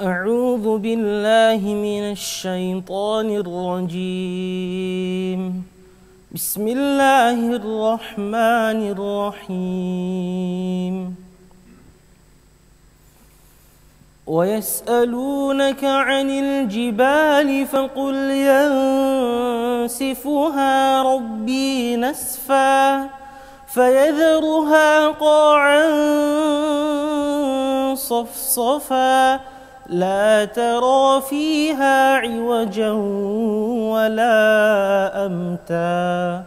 أعوذ بالله من الشيطان الرجيم. بسم الله الرحمن الرحيم. ويسألونك عن الجبال فقل ينسفها ربي نسفا فيذرها قاعا صفصفا لا ترى فيها عوجا ولا أمتا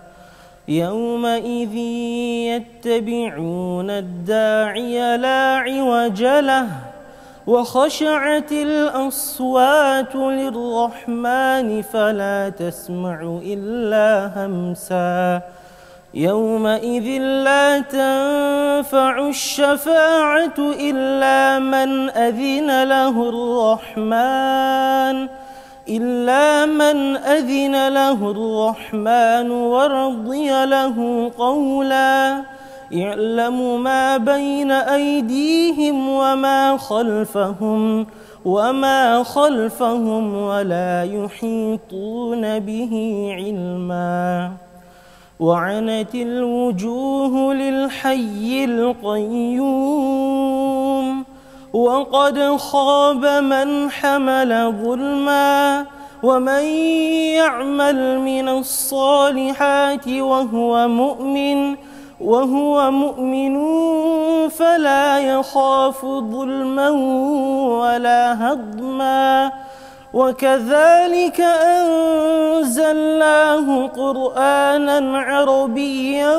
يومئذ يتبعون الداعي لا عوج له وخشعت الأصوات للرحمن فلا تسمع إلا همسا يومئذ لا تنفع الشفاعة إلا من أذن له الرحمن ورضي له قولا يعلم ما بين أيديهم وما خلفهم ولا يحيطون به علما وعنت الوجوه للحي القيوم وقد خاب من حمل ظلما ومن يعمل من الصالحات وهو مؤمن فلا يخاف ظلما ولا هضما وكذلك أنزلناه قرآنا عربيا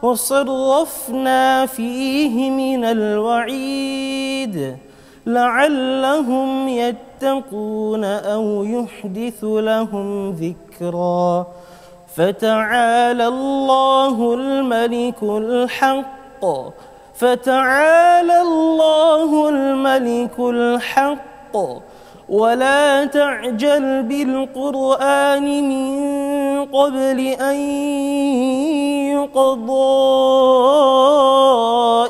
وصرفنا فيه من الوعيد لعلهم يتقون أو يحدث لهم ذكرا فتعالى الله الملك الحق ولا تعجل بالقرآن من قبل أن يقضى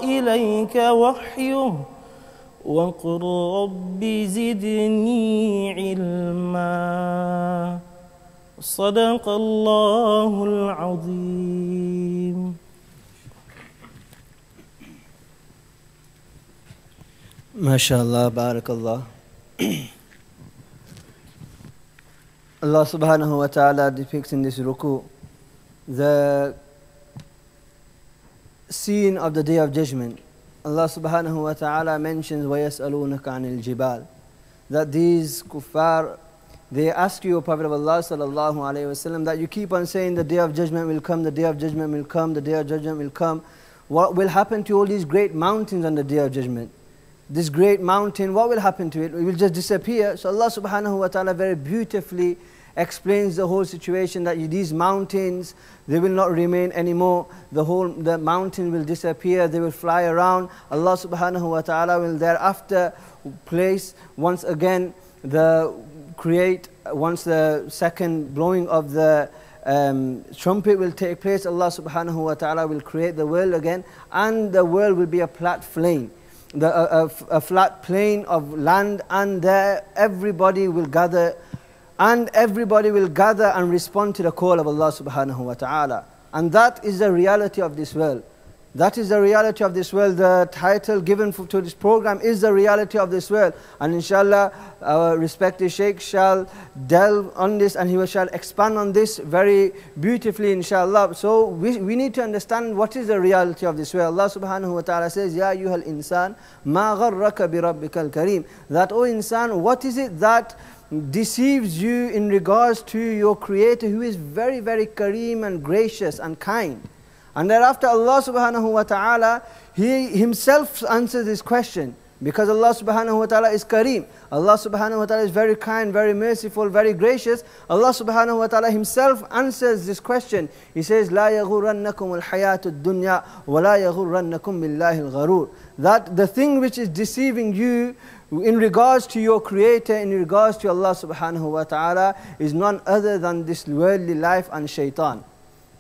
إليك وحيه وقل رب زدني علما صدق الله العظيم. MashaAllah, Barakallah. Allah subhanahu wa ta'ala depicts in this ruku the scene of the Day of Judgment. Allah subhanahu wa ta'ala mentions وَيَسْأَلُونَكَ عَنِ الْجِبَالِ, that these kuffar, they ask you, O Prophet of Allah sallallahu alayhi wa sallam, that you keep on saying the Day of Judgment will come, the Day of Judgment will come, the Day of Judgment will come. What will happen to all these great mountains on the Day of Judgment? This great mountain, what will happen to it? It will just disappear. So Allah subhanahu wa ta'ala very beautifully explains the whole situation, that these mountains, they will not remain anymore. The mountain will disappear, they will fly around. Allah subhanahu wa ta'ala will thereafter place once again once the second blowing of the trumpet will take place. Allah subhanahu wa ta'ala will create the world again, and the world will be a flat plain. A flat plain of land, and there everybody will gather and respond to the call of Allah subhanahu wa ta'ala. And that is the reality of this world. That is the reality of this world. The title given to this program is the reality of this world. And inshallah, our respected Shaykh shall delve on this, and he shall expand on this very beautifully, inshallah. So we need to understand what is the reality of this world. Allah subhanahu wa ta'ala says, Ya ayyuhal insan, ma gharraka bi rabbikal kareem. That, O insan, what is it that deceives you in regards to your Creator, who is very, very kareem and gracious and kind? And thereafter Allah subhanahu wa ta'ala, He Himself answers this question, because Allah subhanahu wa ta'ala is kareem. Allah subhanahu wa ta'ala is very kind, very merciful, very gracious. Allah subhanahu wa ta'ala Himself answers this question. He says, La yaghurrannakum al-hayatu ad-dunya wa la yaghurrannakum billahi al-gharur. That the thing which is deceiving you in regards to your Creator, in regards to Allah subhanahu wa ta'ala, is none other than this worldly life and shaitan.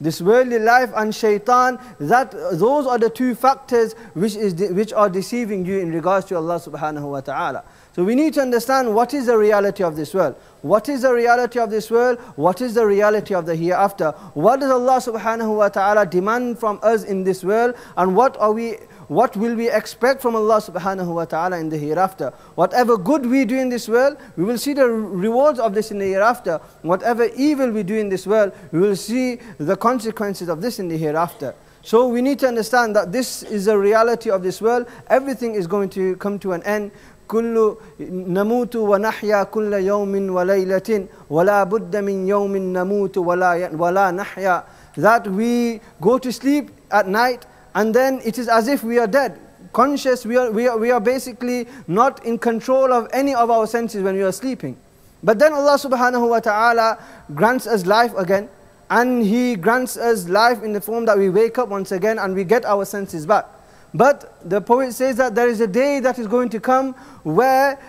This worldly life and shaitan, those are the two factors which are deceiving you in regards to Allah subhanahu wa ta'ala. So we need to understand what is the reality of this world. What is the reality of this world? What is the reality of the hereafter? What does Allah subhanahu wa ta'ala demand from us in this world? And what will we expect from Allah subhanahu wa ta'ala in the hereafter? Whatever good we do in this world, we will see the rewards of this in the hereafter. Whatever evil we do in this world, we will see the consequences of this in the hereafter. So we need to understand that this is the reality of this world. Everything is going to come to an end. كل نموت ونحيا كل يوم وليلة ولا بد من يوم نموت ولا نحيا. That we go to sleep at night and then it is as if we are dead. Conscious, we are basically not in control of any of our senses when we are sleeping. But then Allah subhanahu wa ta'ala grants us life again, and He grants us life in the form that we wake up once again and we get our senses back. But the poet says that there is a day that is going to come where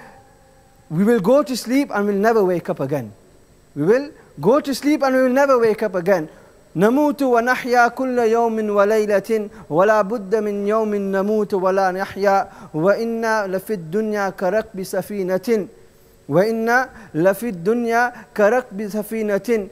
we will go to sleep and will never wake up again. We will go to sleep and we will never wake up again. نموت ونحيا كل يوم وليلة ولا بد من يوم نموت ولا نحيا وإنا لفي الدنيا كركب سفينة وإنا لفي الدنيا كركب سفينة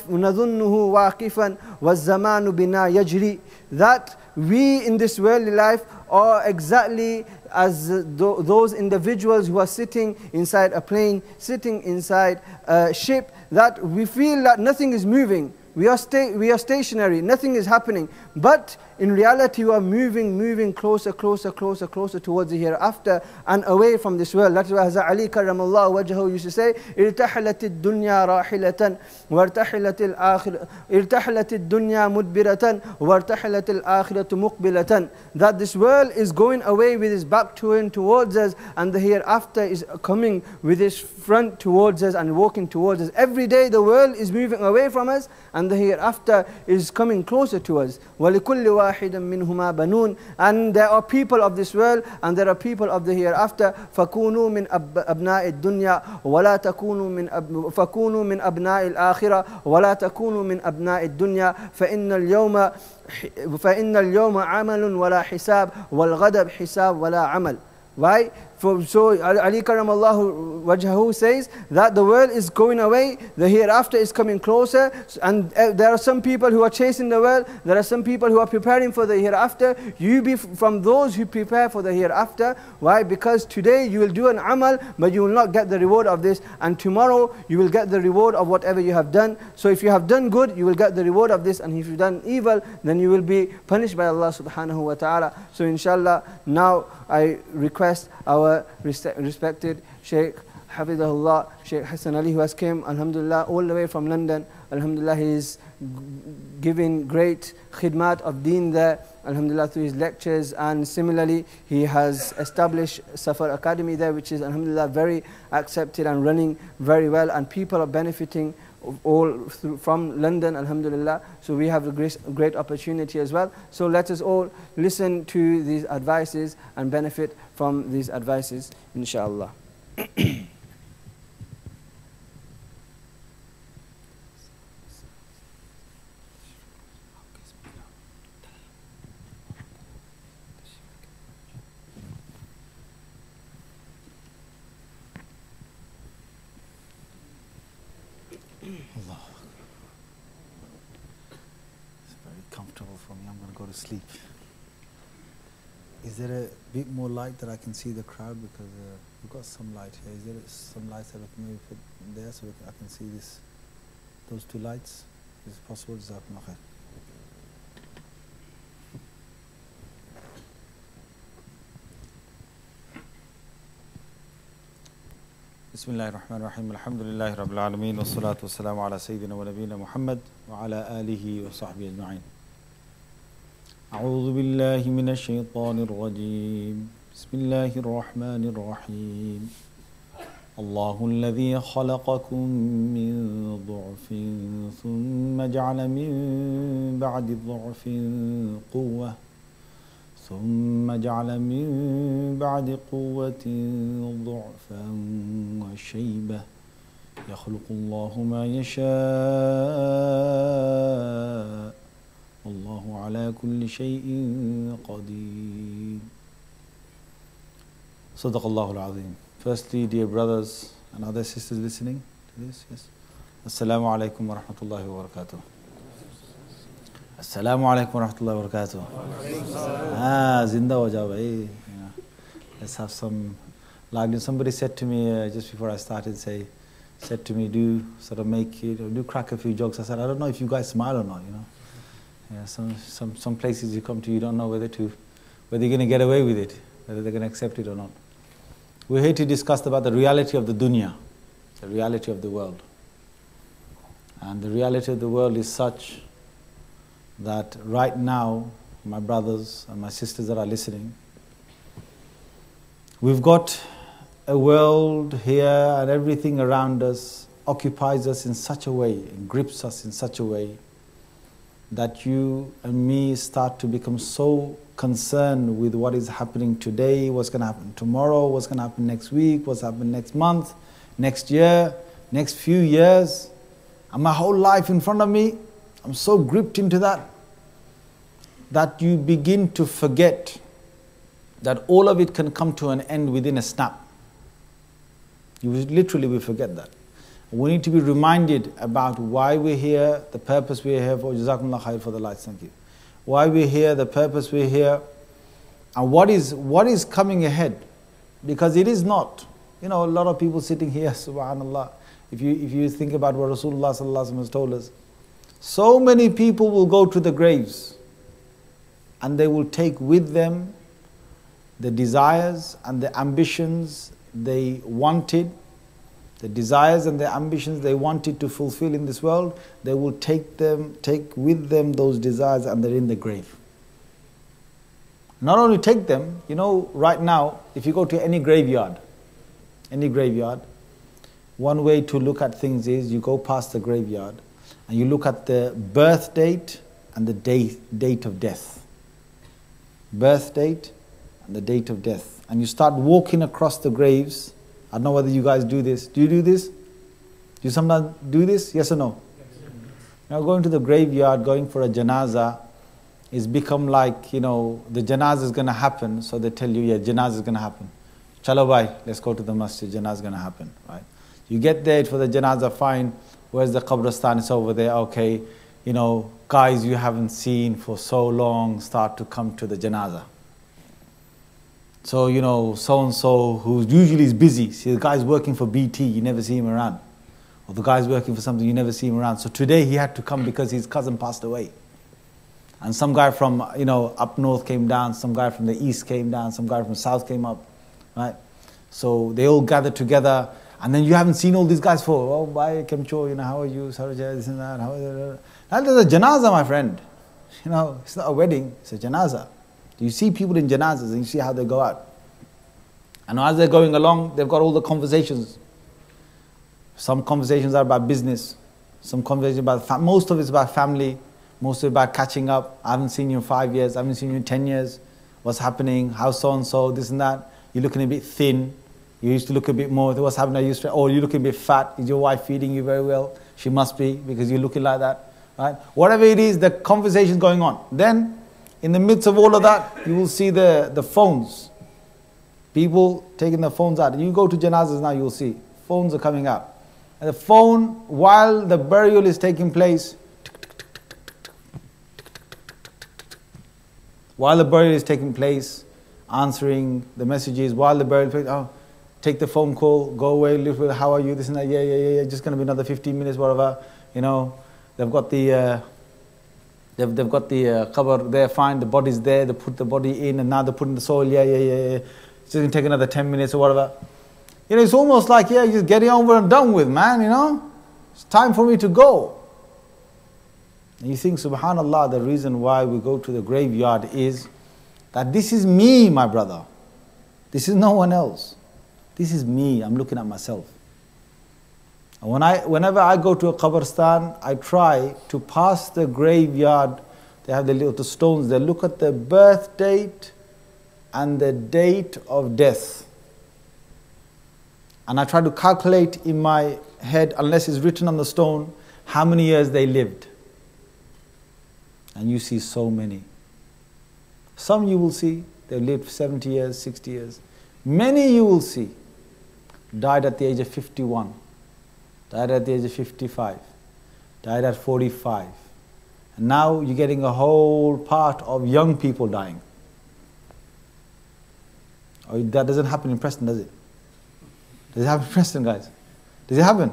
نظنه واقفا والزمان بنا يجري. That we in this worldly life are exactly as those individuals who are sitting inside a plane, sitting inside a ship, that we feel that nothing is moving. We are stationary, nothing is happening. But in reality, we are moving closer towards the hereafter and away from this world. That's why Hazrat Ali karramallahu wajhahu used to say, ارتحلت الدنيا راحلة ارتحلت الدنيا مدبرة وارتحلت الآخرة مقبلة. That this world is going away with its back turned towards us, and the hereafter is coming with its front towards us and walking towards us. Every day the world is moving away from us, and the hereafter is coming closer to us. وَلِكُلِّ وَاحِدٍ مِّنْهُمَا بَنُونَ. And there are people of this world and there are people of the hereafter. فَكُونُوا مِنْ أَبْنَاءِ الدُّنْيَا وَلَا تَكُونُوا فَكُونُوا مِنْ أَبْنَاءِ الْآخِرَةِ وَلَا تَكُونُوا مِنْ أَبْنَاءِ الدُّنْيَا فَإِنَّ الْيَوْمَ عَمَلٌ وَلَا حِسَابٌ وَالْغَدَبْ حِسَابٌ وَلَا عَمَلٌ. Why? So Ali karramallahu wajhahu says that the world is going away, the hereafter is coming closer, and there are some people who are chasing the world, there are some people who are preparing for the hereafter. You be from those who prepare for the hereafter. Why? Because today you will do an amal, but you will not get the reward of this, and tomorrow you will get the reward of whatever you have done. So if you have done good, you will get the reward of this, and if you have done evil, then you will be punished by Allah subhanahu wa ta'ala. So inshallah, now I request our respected Shaykh, Hafidahullah, Shaykh Hasan Ali, who has come, alhamdulillah, all the way from London. Alhamdulillah, he is giving great khidmat of deen there, alhamdulillah, through his lectures, and similarly he has established Safar Academy there, which is alhamdulillah very accepted and running very well, and people are benefiting all from London, alhamdulillah. So we have a great opportunity as well. So let us all listen to these advices and benefit from these advices, inshallah. Comfortable for me. I'm going to go to sleep. Is there a bit more light that I can see the crowd? Because we've got some light here. Is there some lights that we can maybe put there so I can see those two lights? Is it possible? Jazakumullah khair. Bismillahir Rahmanir Rahim. Alhamdulillahi Rabbil Alameen. Wassalatu wassalamu ala Sayyidina wa Nabina Muhammad wa ala alihi wa sahbihi ajma'in. أعوذ بالله من الشيطان الرجيم. بسم الله الرحمن الرحيم. الله الذي خلقكم من ضعف ثم جعل من بعد ضعف قوة ثم جعل من بعد قوة ضعفا وشيبة يخلق الله ما يشاء والله على كل شيء قدير. صدق الله العظيم. Firstly, dear brothers and other sisters listening to this, yes. Assalamu alaikum wa rahmatullahi wa barakatuh. Assalamu alaikum wa rahmatullahi wa barakatuh. Zinda ho jao bhai. Let's have some lively. Somebody said to me just before I started, said to me, do sort of make it, or do crack a few jokes. I said, I don't know if you guys smile or not, you know. Yeah, some places you come to, you don't know whether you're going to get away with it, whether they're going to accept it or not. We're here to discuss about the reality of the dunya, the reality of the world. And the reality of the world is such that right now, my brothers and my sisters that are listening, we've got a world here and everything around us occupies us in such a way, and grips us in such a way that you and me start to become so concerned with what is happening today, what's going to happen tomorrow, what's going to happen next week, what's happening next month, next year, next few years, and my whole life in front of me. I'm so gripped into that you begin to forget that all of it can come to an end within a snap. You literally will forget that. We need to be reminded about why we're here, the purpose we're here for. Jazakumullah khair for the lights, thank you. Why we're here, the purpose we're here, and what is coming ahead. Because it is not, a lot of people sitting here, subhanallah, if you think about what Rasulullah sallallahu alaihi wasallam has told us, so many people will go to the graves and they will take with them the desires and the ambitions they wanted, the desires and the ambitions they wanted to fulfill in this world. They will take with them those desires, and they're in the grave. Not only take them, right now, if you go to any graveyard, one way to look at things is you go past the graveyard and you look at the birth date and the date of death. Birth date and the date of death. And you start walking across the graves. I don't know whether you guys do this. Do you do this? Do you sometimes do this? Yes or no? Now going to the graveyard, going for a janazah, is become like, the janazah is going to happen. So they tell you, yeah, janazah is going to happen. Chalo bhai, let's go to the masjid, janazah is going to happen, right? You get there for the janazah, fine. Where's the qabristan? It's over there. Okay, guys you haven't seen for so long start to come to the janazah. So, so-and-so who usually is busy. See, the guy's working for BT, you never see him around. Or the guy's working for something, you never see him around. So today he had to come because his cousin passed away. And some guy from, up north came down, some guy from the east came down, some guy from south came up, right? So they all gathered together, and then you haven't seen all these guys for, bye, Kemcho, how are you, Sarajay, this and that, Now there's a janazah, my friend. It's not a wedding, it's a janazah. You see people in janazahs and you see how they go out. And as they're going along, they've got all the conversations. Some conversations are about business. Some conversations about, most of it's about family. Most of it about catching up. I haven't seen you in 5 years. I haven't seen you in 10 years. What's happening? How so-and-so, this and that. You're looking a bit thin. You used to look a bit more. What's happening? You're looking a bit fat. Is your wife feeding you very well? She must be, because you're looking like that. Right? Whatever it is, the conversation's going on. Then, in the midst of all of that, you will see the phones. People taking their phones out. You go to janazas now, you'll see. Phones are coming out. And the phone, while the burial is taking place, answering the messages, while the burial is take the phone call, go away, how are you, this and that, yeah, just going to be another 15 minutes, whatever, they've got the qabr there, fine, the body's there, they put the body in, and now they're putting the soil, yeah, it's just going to take another 10 minutes or whatever. It's almost like, just get it over and done with, man, it's time for me to go. And you think, subhanallah, the reason why we go to the graveyard is that this is me, my brother. This is no one else. This is me, I'm looking at myself. And whenever I go to a qabristan, I try to pass the graveyard. They have the little stones there. Look at the birth date and the date of death. and I try to calculate in my head, unless it's written on the stone, how many years they lived. And you see so many. Some you will see, they lived 70 years, 60 years. Many you will see, died at the age of 51, died at the age of 55, died at 45. And now you're getting a whole part of young people dying. Oh, that doesn't happen in Preston, does it? Does it happen in Preston, guys? Does it happen?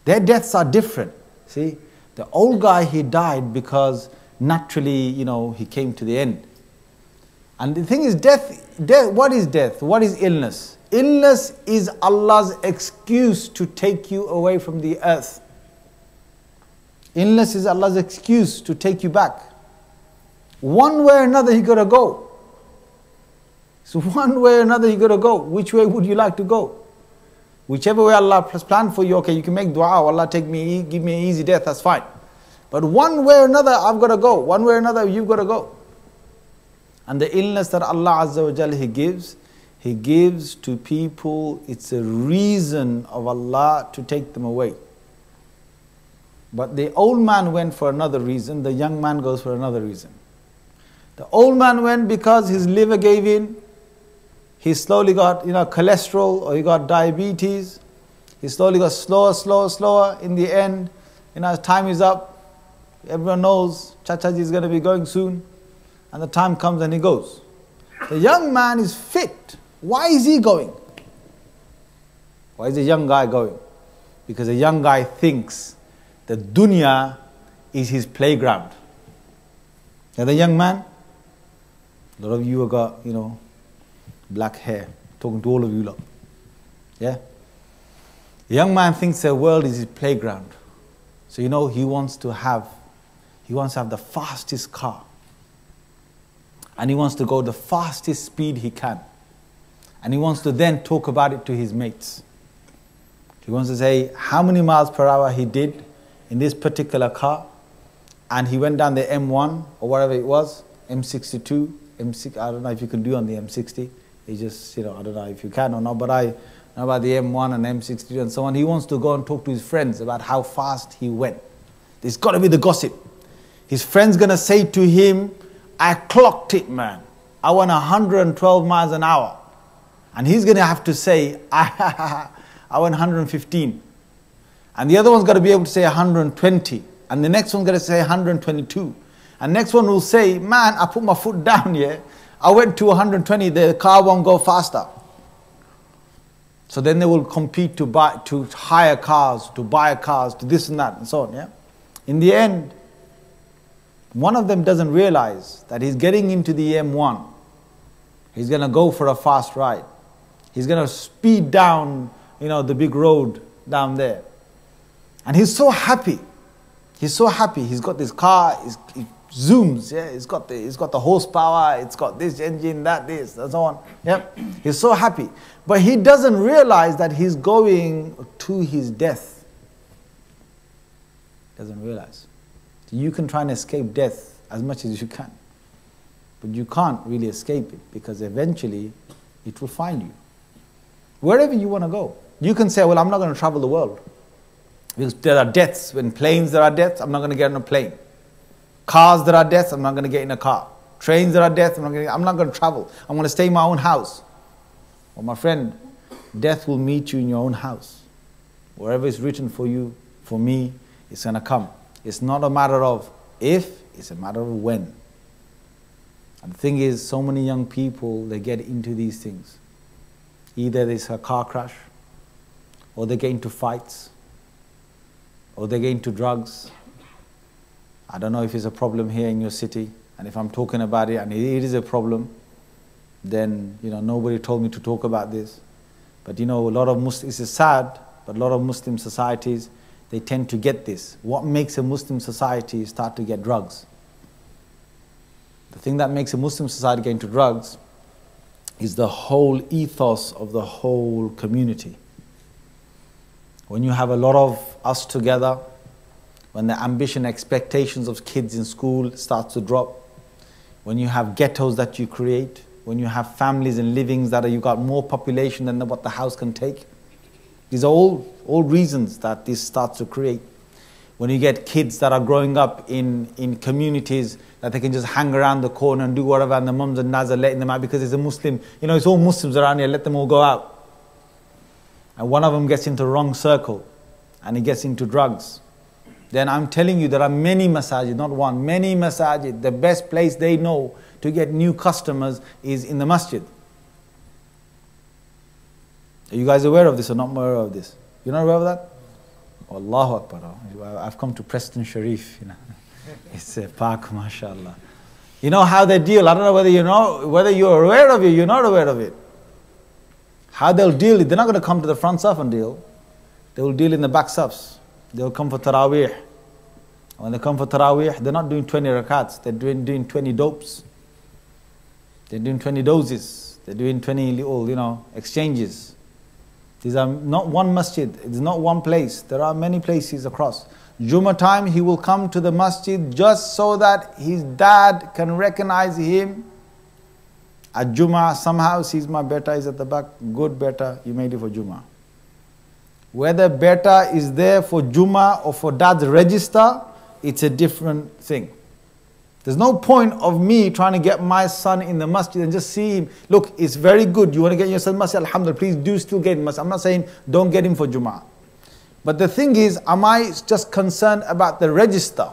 Their deaths are different. See, the old guy, he died because naturally, he came to the end. And the thing is, death, what is death? What is illness? Illness is Allah's excuse to take you away from the earth. Illness is Allah's excuse to take you back. One way or another, you got to go. So one way or another, you got to go. Which way would you like to go? Whichever way Allah has planned for you, okay, you can make dua, Allah give me an easy death, that's fine. But one way or another, I've got to go. One way or another, you've got to go. And the illness that Allah Azza wa Jalla He gives to people, it's a reason of Allah to take them away. But the old man went for another reason, the young man goes for another reason. The old man went because his liver gave in, he slowly got cholesterol, or he got diabetes, he slowly got slower. In the end, his time is up. Everyone knows Chachaji is going to be going soon, and the time comes and he goes. The young man is fit. Why is he going? Why is the young guy going? Because the young guy thinks that dunya is his playground. And the young man, a lot of you have got, black hair, talking to all of you lot. Yeah? The young man thinks the world is his playground. So he wants to have the fastest car. And he wants to go the fastest speed he can. And he wants to then talk about it to his mates. He wants to say how many miles per hour he did in this particular car. And he went down the M1 or whatever it was, M62, M6, I don't know if you can do on the M60. He just, I don't know if you can or not, but I know about the M1 and M62 and so on. He wants to go and talk to his friends about how fast he went. There's got to be the gossip. His friend's going to say to him, I clocked it, man. I went 112 miles an hour. And he's going to have to say, I went 115. And the other one's got to be able to say 120. And the next one's got to say 122. And next one will say, man, I put my foot down here. I went to 120, the car won't go faster. So then they will compete to hire cars, to buy cars, to this and that and so on. Yeah. In the end, one of them doesn't realize that he's getting into the M1. He's going to go for a fast ride. He's going to speed down, the big road down there. And he's so happy. He's so happy. He's got this car, it zooms, yeah. It's got the horsepower, it's got this engine, this, and so on. Yeah. He's so happy. But he doesn't realize that he's going to his death. Doesn't realize. You can try and escape death as much as you can. But you can't really escape it, because eventually it will find you. Wherever you want to go. You can say, well, I'm not going to travel the world. Because there are deaths. When planes there are deaths, I'm not going to get on a plane. Cars there are deaths, I'm not going to get in a car. Trains there are deaths, I'm not going to travel. I'm going to stay in my own house. Well, my friend, death will meet you in your own house. Wherever it's written for you, for me, it's going to come. It's not a matter of if, it's a matter of when. And the thing is, so many young people, they get into these things. Either there's a car crash, or they get into fights, or they get into drugs. I don't know if it's a problem here in your city, and if I'm talking about it, and it is a problem, then, nobody told me to talk about this. But, a lot of Muslims, it's sad, but a lot of Muslim societies, they tend to get this. What makes a Muslim society start to get drugs? The thing that makes a Muslim society get into drugs is the whole ethos of the whole community. When you have a lot of us together, when the ambition, expectations of kids in school starts to drop, when you have ghettos that you create, when you have families and livings that you've got more population than what the house can take. These are all reasons that this starts to create. When you get kids that are growing up in communities that they can just hang around the corner and do whatever, and the mums and dads are letting them out because it's a Muslim, it's all Muslims around here, let them all go out. And one of them gets into the wrong circle and he gets into drugs. Then I'm telling you, there are many masajid, not one, many masajid. The best place they know to get new customers is in the masjid. Are you guys aware of this or not aware of this? You're not aware of that? Allahu Akbar. I've come to Preston Sharif, It's a park, mashallah. You know how they deal. I don't know whether you're aware of it, you're not aware of it. How they'll deal, they're not going to come to the front saf and deal. They will deal in the back safs. They'll come for Taraweeh. When they come for Taraweeh, they're not doing 20 rakats, they're doing 20 dopes. They're doing 20 doses. They're doing 20 little, exchanges. These are not one masjid, it's not one place. There are many places across. Jummah time, he will come to the masjid just so that his dad can recognize him. At Jummah, somehow sees my beta is at the back. Good beta, you made it for Jummah. Whether beta is there for Jummah or for dad's register, it's a different thing. There's no point of me trying to get my son in the masjid and just see him. Look, it's very good. You want to get your son in masjid, alhamdulillah, please do still get in masjid. I'm not saying don't get him for Jummah. But the thing is, am I just concerned about the register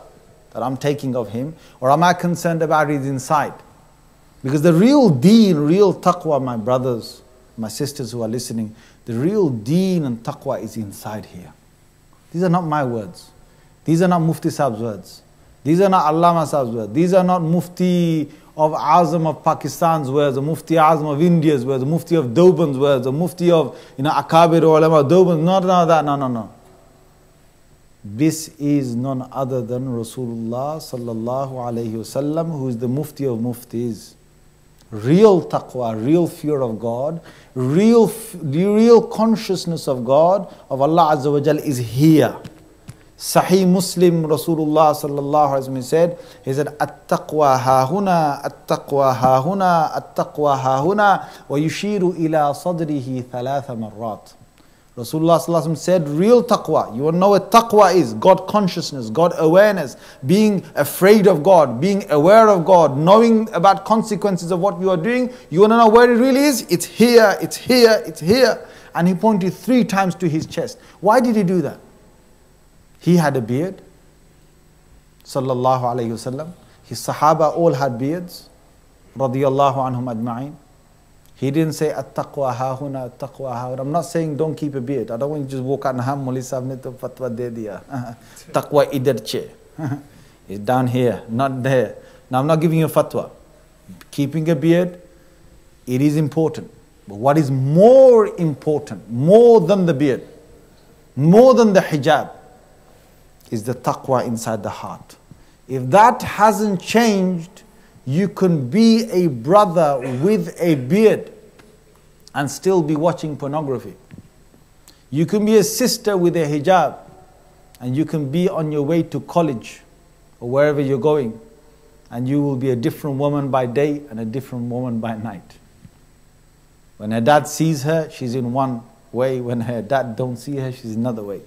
that I'm taking of him, or am I concerned about his inside? Because the real deen, real taqwa, my brothers, my sisters who are listening, the real deen and taqwa is inside here. These are not my words. These are not Mufti Sahib's words. These are not Allama Sahib's words. These are not Mufti of Azam of Pakistan's words, or Mufti Azam of India's words, or Mufti of Doban's words, or Mufti of Akabir or Ulama Doban. No. This is none other than Rasulullah sallallahu alayhi wasallam, who is the Mufti of Muftis. Real taqwa, real fear of God, real consciousness of God, of Allah Azza wa Jal is here. Sahih Muslim, Rasulullah sallallahu alaihi wasallam he said, "At-taqwa ha-huna, at-taqwa ha-huna, at-taqwa ha-huna, wa yushiru ila sadrihi thalatha marrat." Rasulullah sallallahu alaihi wasallam said, real taqwa. You want to know what taqwa is? God consciousness, God awareness, being afraid of God, being aware of God, knowing about consequences of what you are doing. You want to know where it really is? It's here, it's here, it's here. And he pointed 3 times to his chest. Why did he do that? He had a beard, sallallahu alayhi wasallam. His sahaba all had beards, radiyallahu anhum ajma'in. He didn't say at-taqwa ha-huna, at-taqwa ha-huna. I'm not saying don't keep a beard. I don't want you to just walk out and have Mawli Sahib ne to fatwa de diya. Taqwa idhar che. It's down here, not there. Now I'm not giving you a fatwa. Keeping a beard, it is important. But what is more important, more than the beard, more than the hijab, is the taqwa inside the heart. If that hasn't changed, you can be a brother with a beard and still be watching pornography. You can be a sister with a hijab and you can be on your way to college or wherever you're going, and you will be a different woman by day and a different woman by night. When her dad sees her, she's in one way. When her dad don't see her, she's another way.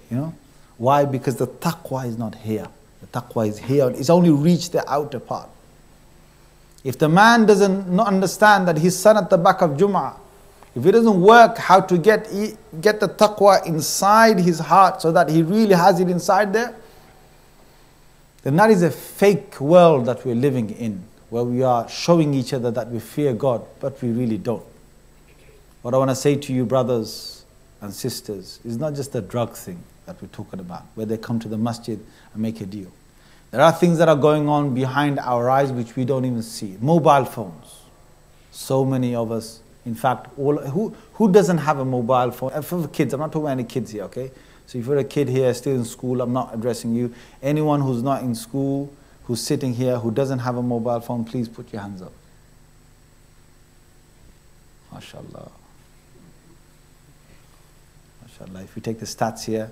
Why? Because the taqwa is not here. The taqwa is here. It's only reached the outer part. If the man doesn't not understand that his son at the back of Jum'ah, if he doesn't work how to get the taqwa inside his heart so that he really has it inside there, then that is a fake world that we're living in, where we are showing each other that we fear God, but we really don't. What I want to say to you, brothers and sisters, is not just the drug thing that we're talking about, where they come to the masjid and make a deal. There are things that are going on behind our eyes which we don't even see. Mobile phones. So many of us, in fact, who doesn't have a mobile phone? For the kids, I'm not talking about any kids here, okay? So if you're a kid here still in school, I'm not addressing you. Anyone who's not in school, who's sitting here, who doesn't have a mobile phone, please put your hands up. MashaAllah. MashaAllah. If we take the stats here,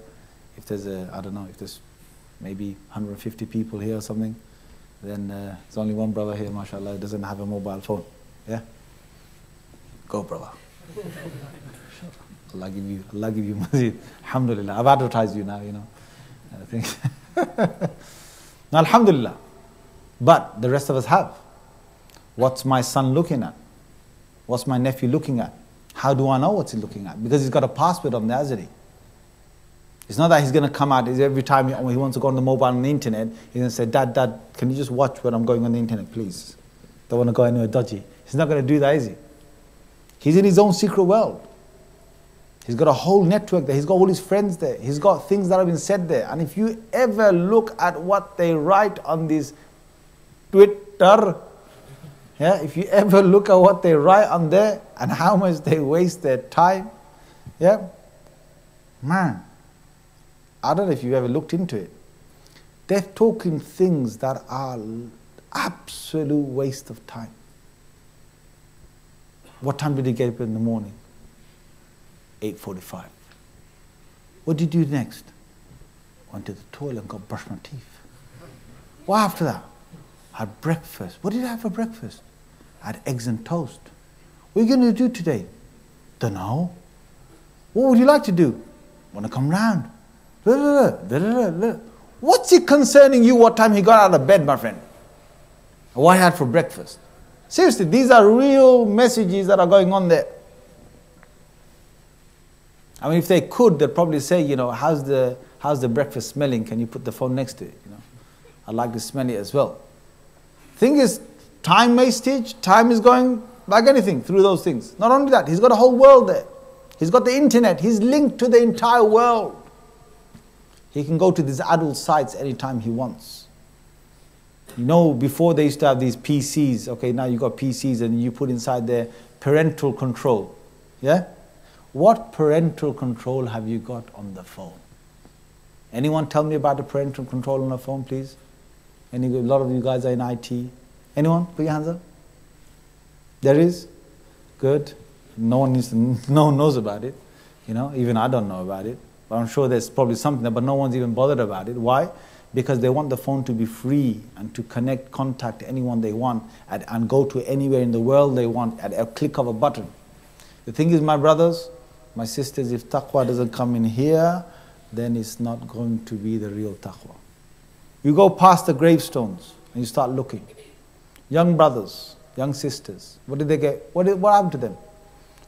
if there's if there's maybe 150 people here or something, then there's only one brother here, mashallah, who doesn't have a mobile phone. Yeah? Go, brother. Allah give you Masjid. Alhamdulillah. I've advertised you now, you know. I think. Now, Alhamdulillah. But the rest of us have. What's my son looking at? What's my nephew looking at? How do I know what he's looking at? Because he's got a password on there, hasn't he? It's not that he's going to come out every time he wants to go on the mobile on the internet, he's going to say, Dad, can you just watch when I'm going on the internet, please? Don't want to go anywhere dodgy. He's not going to do that, is he? He's in his own secret world. He's got a whole network there. He's got all his friends there. He's got things that have been said there. And if you ever look at what they write on this Twitter, yeah, if you ever look at what they write on there and how much they waste their time, yeah, man, I don't know if you've ever looked into it. They're talking things that are absolute waste of time. What time did he get up in the morning? 8:45. What did you do next? Went to the toilet and got brushed my teeth. What after that? Had breakfast. What did I have for breakfast? I had eggs and toast. What are you going to do today? Don't know. What would you like to do? Want to come round? What's it concerning you what time he got out of bed, my friend? What he had for breakfast? Seriously, these are real messages that are going on there. I mean, if they could, they'd probably say, you know, how's the breakfast smelling? Can you put the phone next to it? You know, I'd like to smell it as well. Thing is, time wastage, time is going like anything through those things. Not only that, he's got a whole world there. He's got the internet. He's linked to the entire world. He can go to these adult sites anytime he wants. You know, before they used to have these PCs. Okay, now you got PCs and you put inside there parental control. Yeah? What parental control have you got on the phone? Anyone tell me about the parental control on the phone, please? A lot of you guys are in IT. Anyone? Put your hands up. There is? Good. No one knows about it. You know, even I don't know about it. But I'm sure there's probably something there, but no one's even bothered about it. Why? Because they want the phone to be free and to connect, contact anyone they want and go to anywhere in the world they want at a click of a button. The thing is, my brothers, my sisters, if taqwa doesn't come in here, then it's not going to be the real taqwa. You go past the gravestones and you start looking. Young brothers, young sisters, what did they get? What happened to them?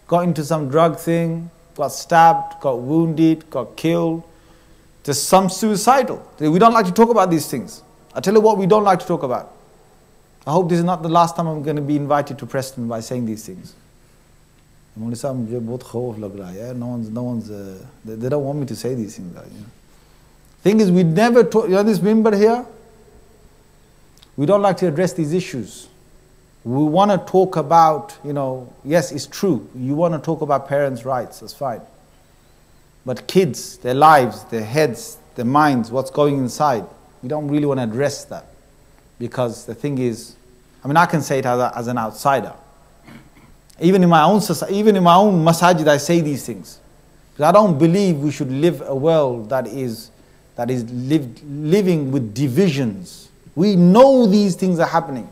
Got into some drug thing, got stabbed, got wounded, got killed. There's some suicidal. We don't like to talk about these things. I tell you what we don't like to talk about. I hope this is not the last time I'm going to be invited to Preston by saying these things. No one's, they don't want me to say these things. You know. Thing is, we never talk, you know this member here? We don't like to address these issues. We want to talk about, you know, yes, it's true. You want to talk about parents' rights, that's fine. But kids, their lives, their heads, their minds, what's going inside, we don't really want to address that. Because the thing is, I mean, I can say it as an outsider. Even in my own society, even in my own masajid, I say these things. Because I don't believe we should live a world that is living with divisions. We know these things are happening.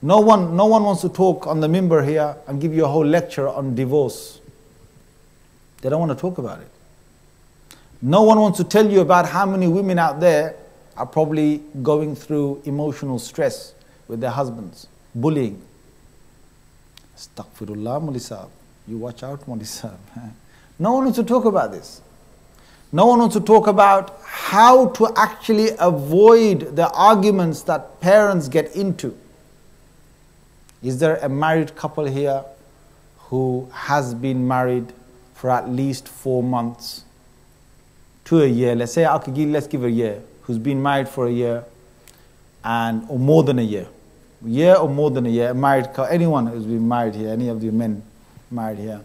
No one wants to talk on the mimbar here and give you a whole lecture on divorce. They don't want to talk about it. No one wants to tell you about how many women out there are probably going through emotional stress with their husbands, bullying. Astaghfirullah, Mawli Sahab. You watch out, Mawli Sahab. No one wants to talk about this. No one wants to talk about how to actually avoid the arguments that parents get into. Is there a married couple here who has been married for at least 4 months to a year? Let's say, let's give a year. Who's been married for a year or more than a year. Year or more than a year. A married couple, anyone who's been married here, any of you men married here.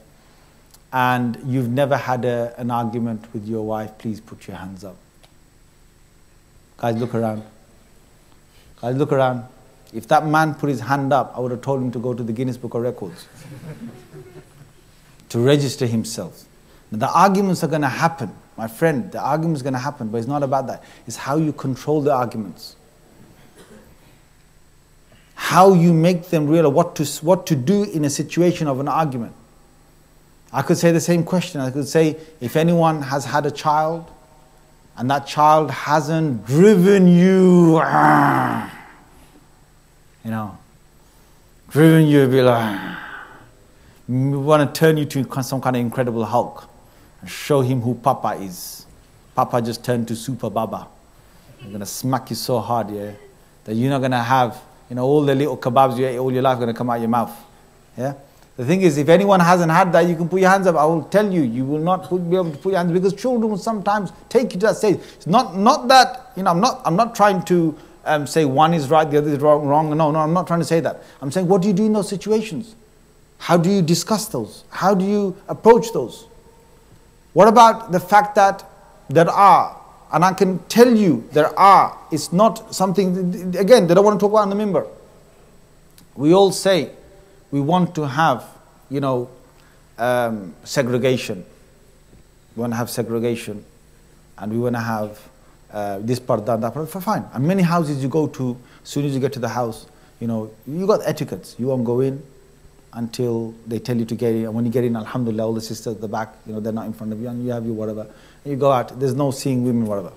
And you've never had an argument with your wife, please put your hands up. Guys, look around. Guys, look around. If that man put his hand up, I would have told him to go to the Guinness Book of Records to register himself. Now, the arguments are going to happen. My friend, the argument is going to happen, but it's not about that. It's how you control the arguments. how you make them realize what to do in a situation of an argument. I could say the same question. I could say, if anyone has had a child and that child hasn't driven you, driven you, be like, we want to turn you to some kind of incredible Hulk and show him who Papa is. Papa just turned to Super Baba. I'm going to smack you so hard, yeah, that you're not going to have, all the little kebabs you ate all your life going to come out your mouth. Yeah. The thing is, if anyone hasn't had that, you can put your hands up. I will tell you, you will not be able to put your hands up, because children will sometimes take you to that stage. It's not that, I'm not trying to say one is right, the other is wrong. No, I'm not trying to say that. I'm saying, what do you do in those situations? How do you discuss those? How do you approach those? What about the fact that there are, and I can tell you there are, it's not something, again, they don't want to talk about on the minbar. We all say we want to have, segregation. We want to have segregation, and we want to have this part, that part, fine. And many houses you go to, as soon as you get to the house, you got etiquettes. You won't go in until they tell you to get in. And when you get in, alhamdulillah, all the sisters at the back, they're not in front of you, and you have your whatever. And you go out, there's no seeing women, whatever.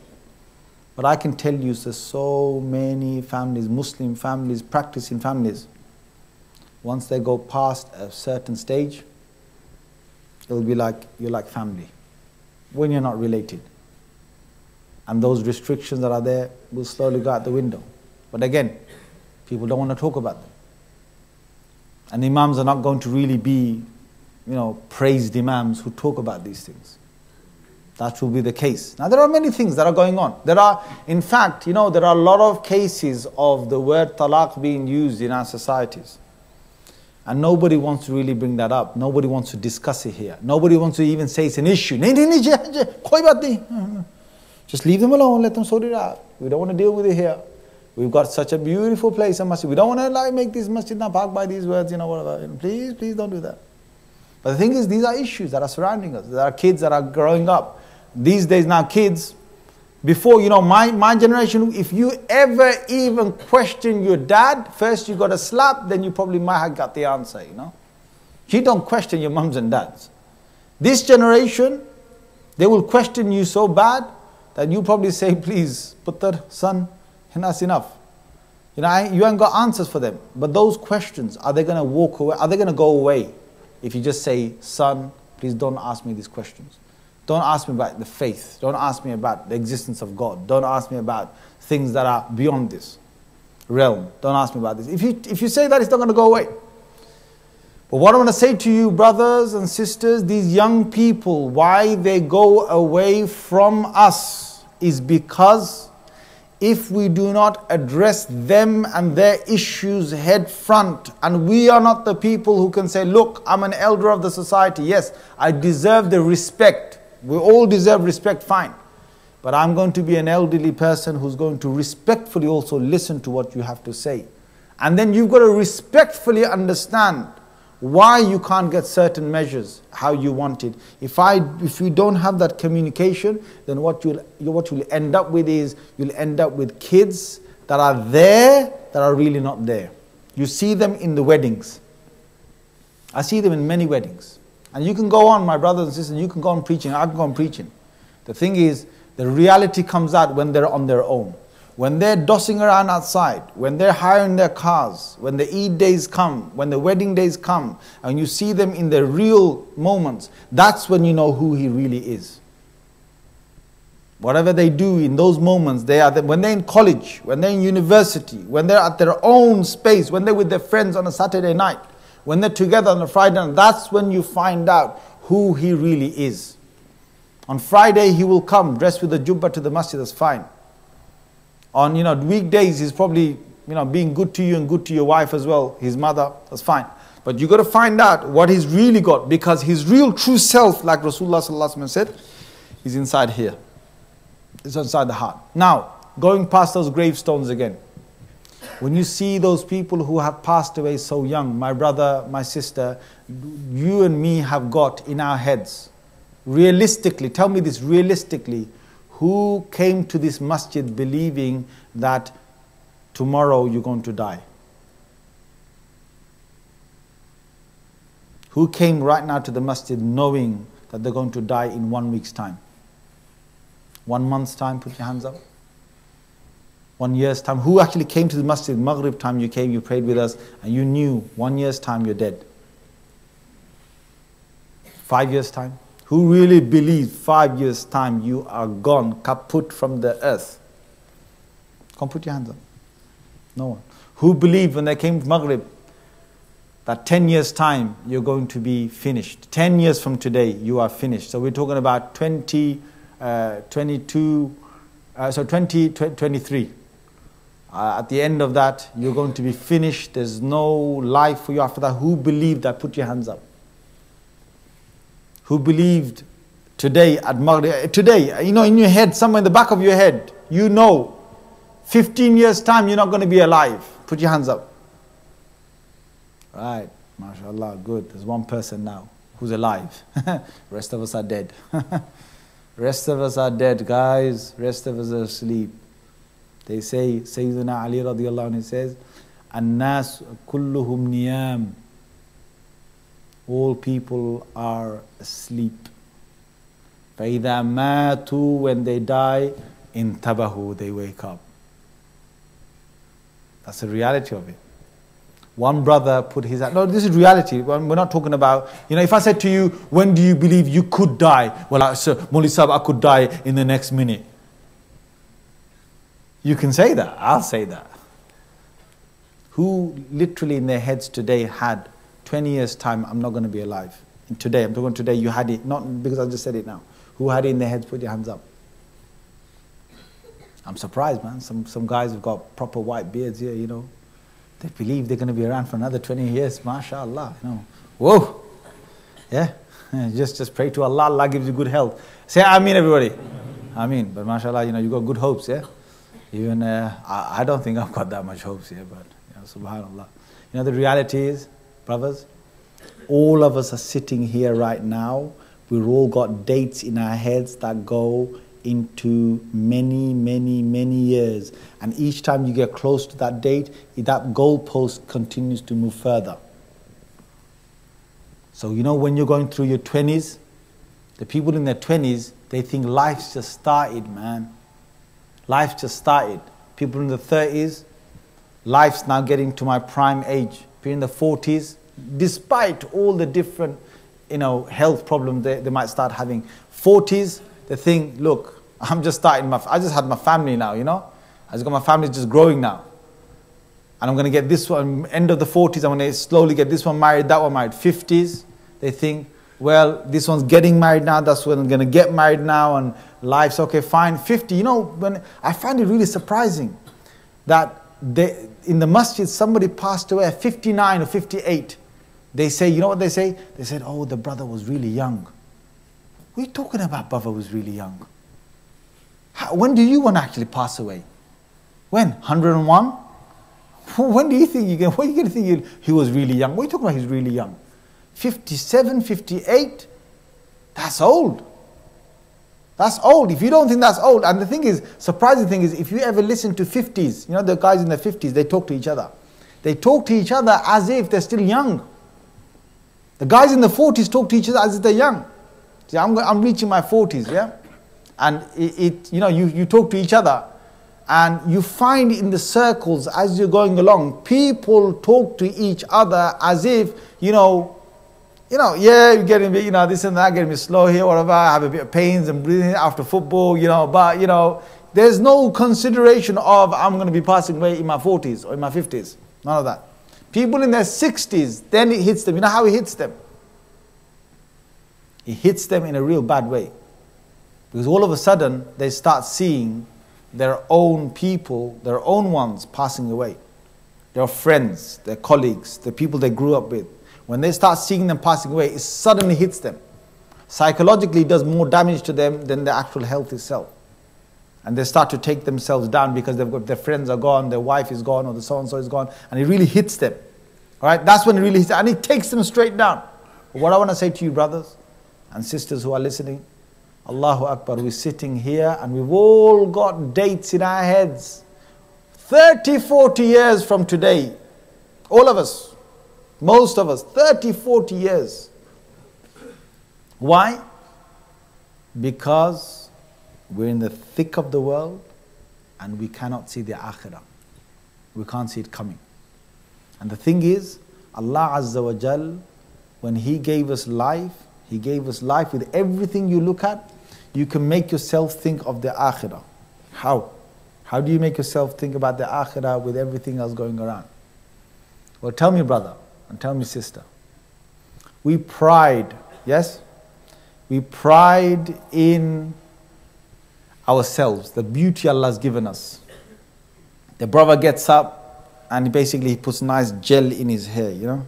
But I can tell you, there's so many families, Muslim families, practicing families, once they go past a certain stage, it'll be like, you're like family, when you're not related. And those restrictions that are there will slowly go out the window. But again, people don't want to talk about them. And imams are not going to really be, praised imams who talk about these things. That will be the case. Now there are many things that are going on. There are, in fact, there are a lot of cases of the word talaq being used in our societies. And nobody wants to really bring that up. Nobody wants to discuss it here. Nobody wants to even say it's an issue. Just leave them alone, let them sort it out. We don't want to deal with it here. We've got such a beautiful place, a masjid. We don't want to make this masjid now park by these words, whatever. Please don't do that. But the thing is, these are issues that are surrounding us. There are kids that are growing up. These days now, kids, before, my generation, if you ever even question your dad, first you got a slap, then you probably might have got the answer, You don't question your mums and dads. This generation, they will question you so bad that you probably say, please, Puttar, son, that's enough. You ain't got answers for them. But those questions, are they going to walk away? Are they going to go away if you just say, son, please don't ask me these questions. Don't ask me about the faith. Don't ask me about the existence of God. Don't ask me about things that are beyond this realm. Don't ask me about this. If you say that, it's not going to go away. But what I want to say to you, brothers and sisters, these young people, why they go away from us is because if we do not address them and their issues head front, and we are not the people who can say, look, I'm an elder of the society, yes, I deserve the respect. We all deserve respect, fine. But I'm going to be an elderly person who's going to respectfully also listen to what you have to say. And then you've got to respectfully understand why you can't get certain measures how you want it. If you don't have that communication, then what you'll end up with is, you'll end up with kids that are there that are really not there. You see them in the weddings. I see them in many weddings. And you can go on, my brothers and sisters, you can go on preaching, I can go on preaching. The thing is, the reality comes out when they're on their own. When they're dossing around outside, when they're hiring their cars, when the Eid days come, when the wedding days come, and you see them in their real moments, that's when you know who he really is. Whatever they do in those moments, when they're in college, when they're in university, when they're at their own space, when they're with their friends on a Saturday night, when they're together on a Friday night, that's when you find out who he really is. On Friday, he will come dressed with a jubba to the masjid, that's fine. On weekdays, he's probably being good to you and good to your wife as well, his mother, that's fine. But you got to find out what he's really got, because his real true self, like Rasulullah sallallahu alaihi wasallam said, is inside here. It's inside the heart. Now, going past those gravestones again. When you see those people who have passed away so young, my brother, my sister, you and me have got in our heads, realistically, tell me this realistically, who came to this masjid believing that tomorrow you're going to die? Who came right now to the masjid knowing that they're going to die in 1 week's time? 1 month's time, put your hands up. 1 year's time. Who actually came to the masjid, Maghrib time you came, you prayed with us, and you knew 1 year's time you're dead? 5 years time? Who really believes 5 years time you are gone, kaput from the earth? Come put your hands up. No one. Who believed when they came to Maghrib that 10 years time you're going to be finished? 10 years from today you are finished. So we're talking about 2023. At the end of that, you're going to be finished. There's no life for you after that. Who believed that? Put your hands up. Who believed today at Maghrib? Today, you know, in your head, somewhere in the back of your head, you know, 15 years time, you're not going to be alive. Put your hands up. Right, mashallah, good. There's one person now who's alive. Rest of us are dead. Rest of us are dead, guys. Rest of us are asleep. They say, Sayyidina Ali radiallahu anhu says, An-nas kulluhum niyam. All people are asleep. فَإِذَا مَاتُوا, when they die, intabahu, they wake up. That's the reality of it. One brother put his hand, no, this is reality. We're not talking about, you know, if I said to you, when do you believe you could die? Well, sir, Mawli Sahib, I could die in the next minute. You can say that, I'll say that. Who literally in their heads today had 20 years time, I'm not going to be alive. And today, I'm talking today, you had it, not because I just said it now. Who had it in their heads? Put your hands up. I'm surprised, man. Some guys have got proper white beards here, you know. They believe they're going to be around for another 20 years, mashallah, you know. Whoa! Yeah? Just pray to Allah, Allah gives you good health. Say Ameen, everybody. Ameen. But mashallah, you know, you got good hopes, yeah? Even, I don't think I've got that much hopes here, but, you know, subhanallah. You know, the reality is, brothers, all of us are sitting here right now. We've all got dates in our heads that go into many, many, many years. And each time you get close to that date, that goalpost continues to move further. So, you know, when you're going through your 20s, the people in their 20s, they think life's just started, man. Life's just started. People in the 30s, life's now getting to my prime age. People in the 40s, despite all the different, you know, health problems they might start having. 40s, they think, look, I'm just starting I just had my family now, you know. I just got my family just growing now. And I'm going to get this one, end of the 40s, I'm going to slowly get this one married, that one married. 50s, they think, well, this one's getting married now, that's when I'm going to get married now, and life's okay, fine. 50, you know, when I find it really surprising that in the masjid, somebody passed away at 59 or 58. They say, you know what they say? They said, oh, the brother was really young. What are you talking about, brother was really young? When do you want to actually pass away? When? 101? When do you think what are you going to think he was really young? What are you talking about he's really young? 57, 58? That's old. That's old. If you don't think that's old, and the thing is, surprising thing is, if you ever listen to 50s, you know, the guys in the 50s, they talk to each other. They talk to each other as if they're still young. The guys in the 40s talk to each other as if they're young. See, I'm reaching my 40s, yeah? And you know, you talk to each other, and you find in the circles as you're going along, people talk to each other as if, you know, yeah, you're getting a bit, you know, this and that, getting a bit slow here, whatever, I have a bit of pains and breathing after football, you know, but, you know, there's no consideration of I'm going to be passing away in my 40s or in my 50s. None of that. People in their 60s, then it hits them. You know how it hits them? It hits them in a real bad way. Because all of a sudden, they start seeing their own people, their own ones passing away. Their friends, their colleagues, the people they grew up with. When they start seeing them passing away, it suddenly hits them. Psychologically, it does more damage to them than the actual health itself. And they start to take themselves down because they've got their friends are gone, their wife is gone, or the so-and-so is gone, and it really hits them. All right, that's when it really hits them, and it takes them straight down. But what I want to say to you, brothers and sisters who are listening, Allahu Akbar, we're sitting here and we've all got dates in our heads. 30, 40 years from today, all of us, Most of us, 30, 40 years. Why? Because we're in the thick of the world and we cannot see the akhirah. We can't see it coming. And the thing is, Allah Azza wa Jal, when He gave us life, He gave us life with everything you look at, you can make yourself think of the akhirah. How? How do you make yourself think about the akhirah with everything else going around? Well, tell me, brother, and tell me, sister. We pride, yes? We pride in ourselves, the beauty Allah has given us. The brother gets up and basically he puts nice gel in his hair, you know?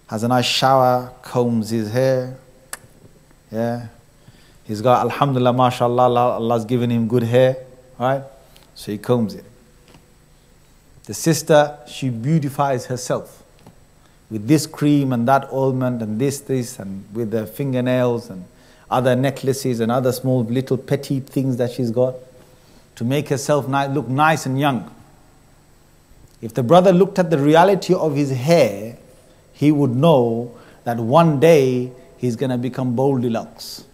Has a nice shower, combs his hair. Yeah. He's got, alhamdulillah, mashallah, Allah's given him good hair. Alright? So he combs it. The sister, she beautifies herself with this cream and that ointment and this, and with the fingernails and other necklaces and other small little petty things that she's got to make herself look nice and young. If the brother looked at the reality of his hair, he would know that one day he's going to become Goldilocks.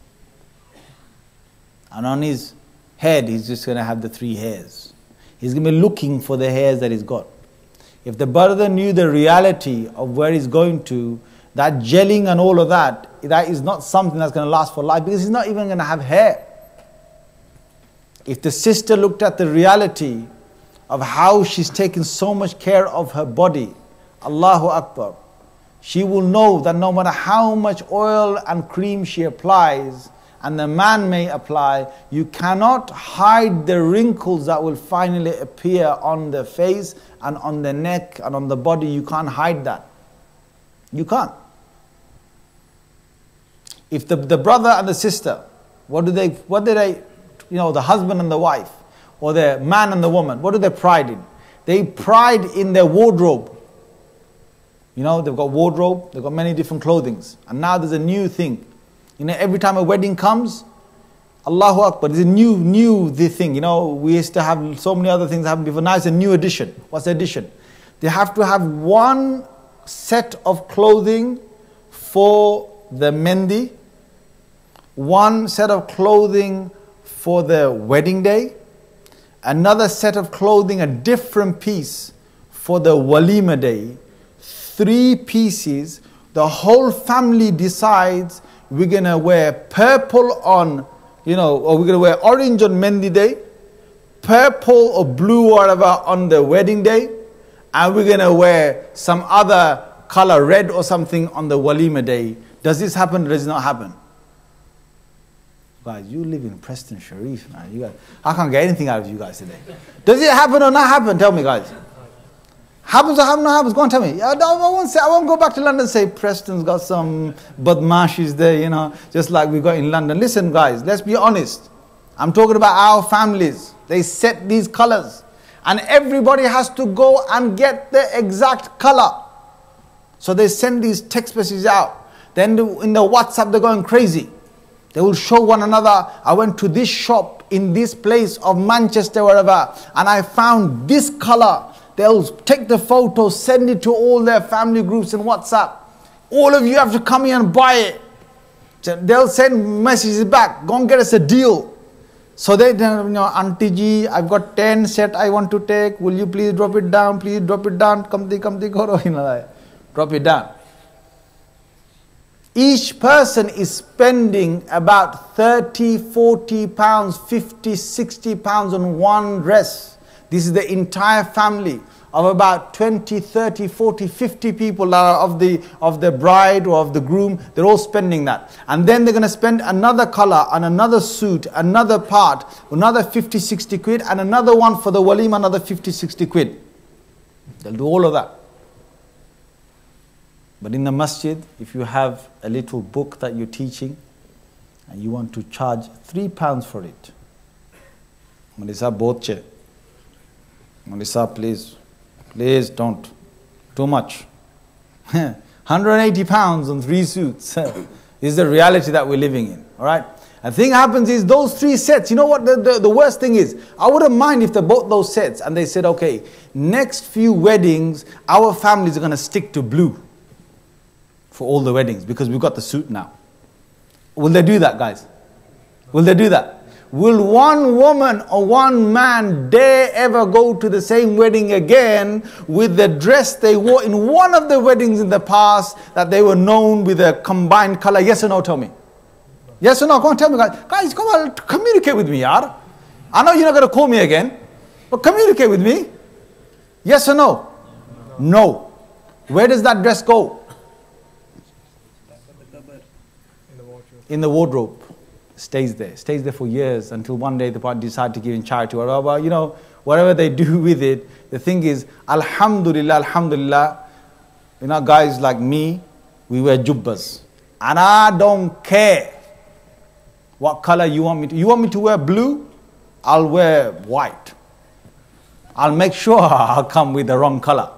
And on his head, he's just going to have the 3 hairs. He's going to be looking for the hairs that he's got. If the brother knew the reality of where he's going to, that gelling and all of that is not something that's going to last for life, because he's not even going to have hair. If the sister looked at the reality of how she's taken so much care of her body, Allahu Akbar, she will know that no matter how much oil and cream she applies, and the man may apply, you cannot hide the wrinkles that will finally appear on the face and on the neck and on the body. You can't hide that. You can't. If the brother and the sister, what do they, the husband and the wife, or the man and the woman, what do they pride in? They pride in their wardrobe. You know, they've got wardrobe, they've got many different clothings. And now there's a new thing. You know, every time a wedding comes, Allahu Akbar, there's a new thing. You know, we used to have so many other things happen before. Now it's a new addition. What's the addition? They have to have one set of clothing for the mendi, one set of clothing for the wedding day, another set of clothing, a different piece for the walima day, 3 pieces. The whole family decides we're going to wear purple on, or we're going to wear orange on Mendi Day, purple or blue or whatever on the wedding day, and we're going to wear some other color, red or something, on the Walima Day. Does this happen or does it not happen? Guys, you live in Preston Sharif, man. I can't get anything out of you guys today. Does it happen or not happen? Tell me, guys. Happens or not happens? Go on, tell me. I won't go back to London and say Preston's got some badmashis there, just like we got in London. Listen, guys, let's be honest. I'm talking about our families. They set these colors. And everybody has to go and get the exact color. So they send these text messages out. Then in the WhatsApp, they're going crazy. They will show one another, I went to this shop in this place of Manchester, wherever, and I found this color. They'll take the photo, send it to all their family groups in WhatsApp. All of you have to come here and buy it. They'll send messages back, go and get us a deal. So they, Auntie Ji, I've got 10 set I want to take. Will you please drop it down? Please drop it down. Kamti koro, drop it down. Each person is spending about 30, 40 pounds, 50, 60 pounds on one dress. This is the entire family of about 20, 30, 40, 50 people of the bride or of the groom. They're all spending that. And then they're going to spend another color on another suit, another part, another 50, 60 quid, and another one for the walima, another 50, 60 quid. They'll do all of that. But in the masjid, if you have a little book that you're teaching and you want to charge £3 for it, Melissa, boche. Melissa, please don't. Too much. £180 on 3 suits. This is the reality that we're living in. All right. And the thing happens is those 3 sets. You know what the worst thing is? I wouldn't mind if they bought those sets and they said, okay, next few weddings, our families are going to stick to blue. for all the weddings because we've got the suit now. Will they do that, guys? Will they do that? Will one woman or one man dare ever go to the same wedding again with the dress they wore in one of the weddings in the past that they were known with a combined color? Yes or no, tell me. Yes or no? Come on, tell me, guys. Guys, come on, communicate with me, yaar. I know you're not going to call me again, but communicate with me. Yes or no? No. Where does that dress go? In the wardrobe. Stays there for years until one day the party decide to give in charity or whatever, you know, whatever they do with it. The thing is, alhamdulillah, alhamdulillah, you know, guys like me, we wear jubbas. And I don't care what color you want me to. You want me to wear blue? I'll wear white. I'll make sure I'll come with the wrong color.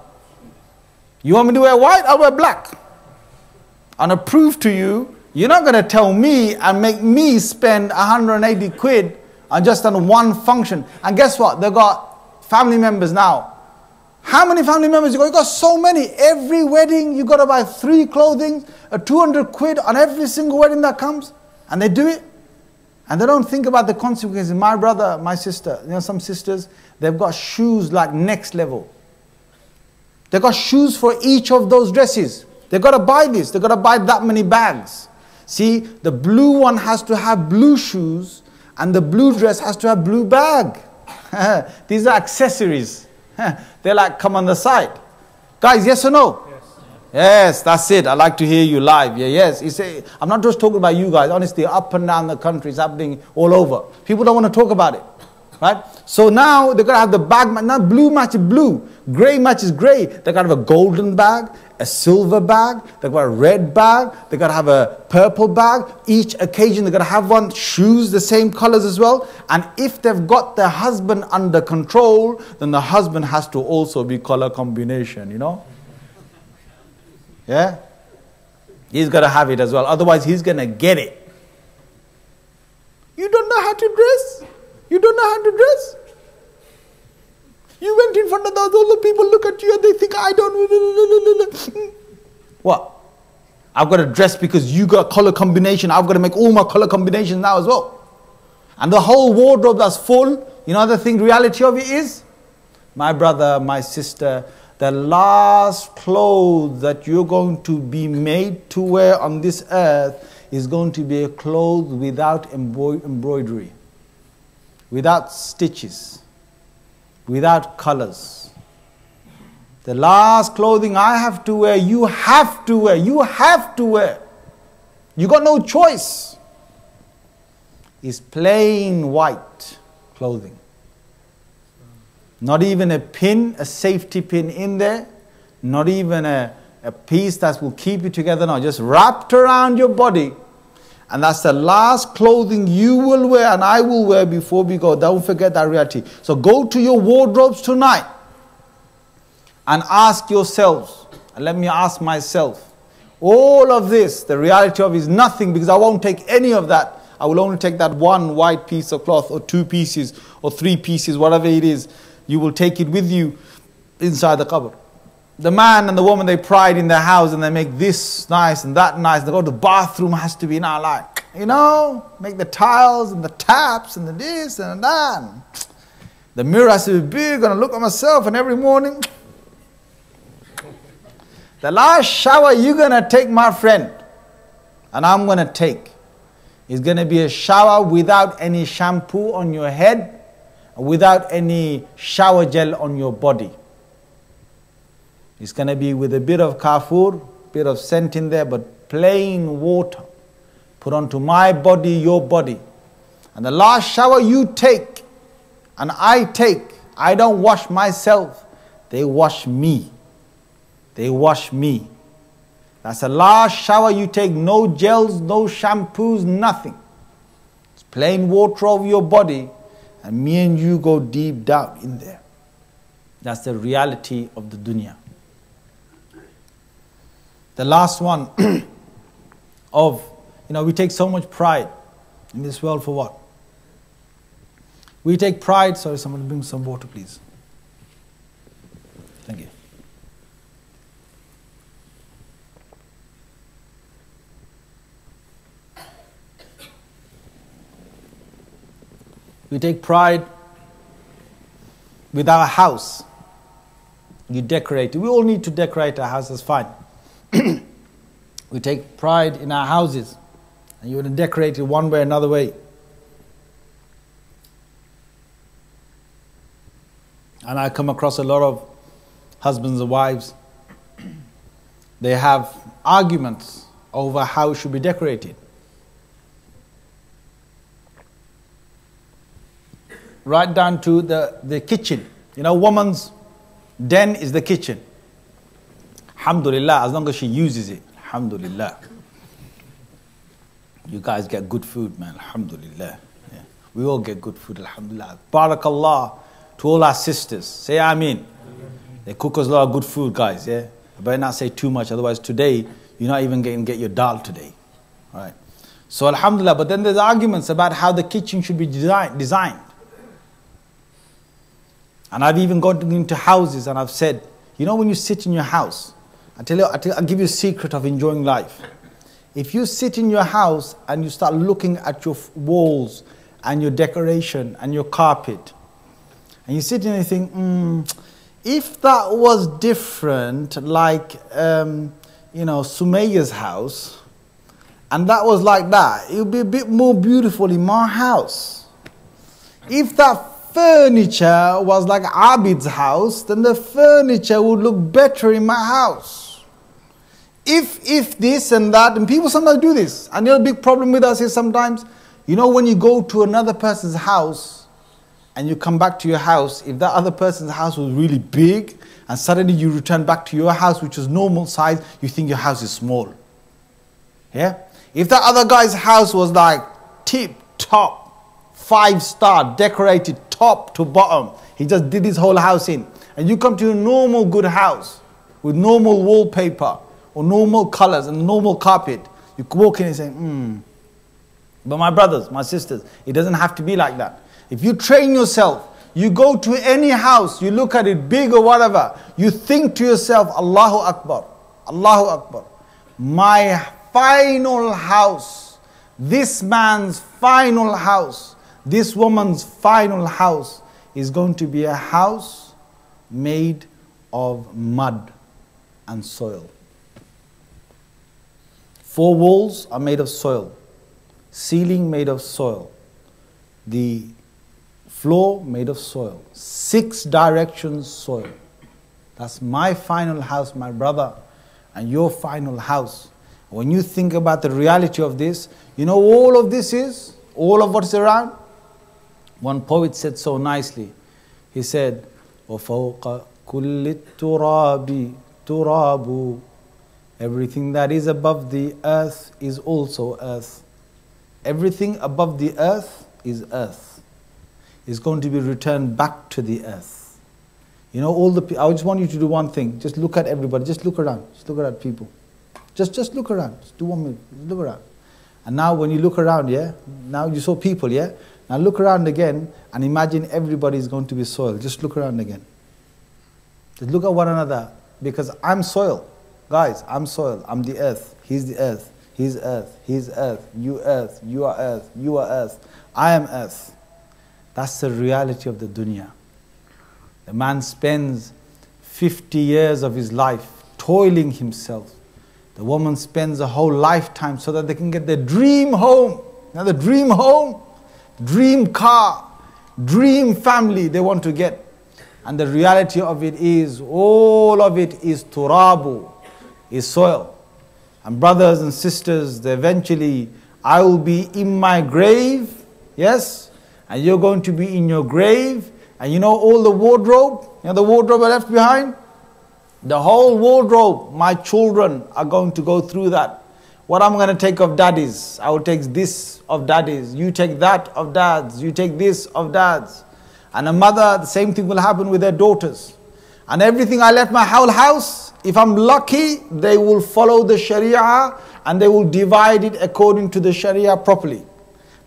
You want me to wear white? I'll wear black. And I prove to you, you're not going to tell me and make me spend 180 quid on just on one function. And guess what? They've got family members now. How many family members you got? You got so many. Every wedding, you got to buy 3 clothing, 200 quid on every single wedding that comes. And they do it. And they don't think about the consequences. My brother, my sister, you know, some sisters, they've got shoes like next level. They've got shoes for each of those dresses. They've got to buy this. They've got to buy that many bags. See, the blue one has to have blue shoes and the blue dress has to have blue bag. These are accessories. They're like, come on the side. Guys, yes or no? Yes. Yes, that's it. I like to hear you live. Yeah, yes. I'm not just talking about you guys. Honestly, up and down the country, it's happening all over. People don't want to talk about it. Right? So now they're going to have the bag. Now blue matches blue. Grey matches grey. They're going to have a golden bag, a silver bag. They've got a red bag. They're going to have a purple bag. Each occasion they're going to have one. Shoes the same colors as well. And if they've got their husband under control, then the husband has to also be color combination, you know. Yeah? He's got to have it as well. Otherwise he's going to get it. You don't know how to dress? You don't know how to dress? You went in front of those other people, look at you and they think, I don't. What? I've got to dress because you got color combination. I've got to make all my color combinations now as well. And the whole wardrobe that's full, you know the thing, reality of it is, my brother, my sister, the last clothes that you're going to be made to wear on this earth is going to be a clothes without embroidery. Without stitches, without colors. The last clothing I have to wear, you have to wear. You have to wear. You got no choice. It's plain white clothing. Not even a pin, a safety pin in there. Not even a piece that will keep you together. No, just wrapped around your body. And that's the last clothing you will wear and I will wear before we go. Don't forget that reality. So go to your wardrobes tonight and ask yourselves, and let me ask myself, all of this, the reality of it is nothing because I won't take any of that. I will only take that one white piece of cloth or 2 pieces or 3 pieces, whatever it is. You will take it with you inside the qabr. The man and the woman, they pride in their house and they make this nice and that nice. They go to the bathroom, has to be now like, you know, make the tiles and the taps and the this and that. The mirror has to be big and I look at myself and every morning. The last shower you're going to take, my friend, and I'm going to take, is going to be a shower without any shampoo on your head, without any shower gel on your body. It's going to be with a bit of kafur, bit of scent in there, but plain water. Put onto my body, your body. And the last shower you take, and I take, I don't wash myself. They wash me. They wash me. That's the last shower you take. No gels, no shampoos, nothing. It's plain water over your body. And me and you go deep down in there. That's the reality of the dunya. The last one of, we take so much pride in this world for what? We take pride, sorry, someone bring some water please. Thank you. We take pride with our house. You decorate it. We all need to decorate our houses, fine. We take pride in our houses. And you want to decorate it one way or another way. And I come across a lot of husbands and wives. They have arguments over how it should be decorated. Right down to the kitchen. You know, woman's den is the kitchen. Alhamdulillah, as long as she uses it. Alhamdulillah. You guys get good food, man. Alhamdulillah. Yeah. We all get good food, alhamdulillah. Barakallah to all our sisters. Say Ameen. They cook us a lot of good food, guys. Yeah. I better not say too much, otherwise today you're not even going to get your dal today. All right. So alhamdulillah, but then there's arguments about how the kitchen should be designed. And I've even gone into houses and I've said, you know, when you sit in your house, I'll give you a secret of enjoying life. If you sit in your house and you start looking at your walls and your decoration and your carpet, and you sit and you think, if that was different, like, Sumayya's house, and that was like that, it would be a bit more beautiful in my house. If that furniture was like Abid's house, then the furniture would look better in my house. If this and that, and people sometimes do this, and the other big problem with us is sometimes, you know, when you go to another person's house and you come back to your house, if that other person's house was really big and suddenly you return back to your house which is normal size, you think your house is small. Yeah? If that other guy's house was like tip top, 5-star, decorated top to bottom, he just did his whole house in, and you come to a normal good house with normal wallpaper or normal colors and normal carpet, you walk in and say, But my brothers, my sisters, it doesn't have to be like that. If you train yourself, you go to any house, you look at it big or whatever, you think to yourself, Allahu Akbar, Allahu Akbar, my final house, this man's final house, this woman's final house is going to be a house made of mud and soil. 4 walls are made of soil. Ceiling made of soil. The floor made of soil. 6 directions soil. That's my final house, my brother, and your final house. When you think about the reality of this, you know all of this is, all of what's around. One poet said so nicely. He said, وَفَوْقَ كُلِّ التُّرَابِ تُرَابُ. Everything that is above the earth is also earth. Everything above the earth is earth. It's going to be returned back to the earth. You know, I just want you to do one thing. Just look at everybody. Just look around. Just look at people. Just look around. Just do 1 minute. Just look around. And now when you look around, yeah, now you saw people, yeah? Now look around again and imagine everybody is going to be soil. Just look around again. Just look at one another, because I'm soil. Guys, I'm soil. I'm the earth. He's the earth. He's earth. He's earth. You earth. You are earth. You are earth. I am earth. That's the reality of the dunya. The man spends 50 years of his life toiling himself. The woman spends a whole lifetime so that they can get their dream home. Now the dream home, dream car, dream family they want to get. And the reality of it is, all of it is turabu, is soil. And brothers and sisters, eventually I will be in my grave, yes? And you're going to be in your grave. And you know all the wardrobe, you know the wardrobe I left behind? The whole wardrobe, my children are going to go through that. What I'm going to take of daddies, I will take this of daddies. You take that of dads. You take this of dads. And a mother, the same thing will happen with their daughters. And everything I left my whole house, if I'm lucky, they will follow the Sharia and they will divide it according to the Sharia properly.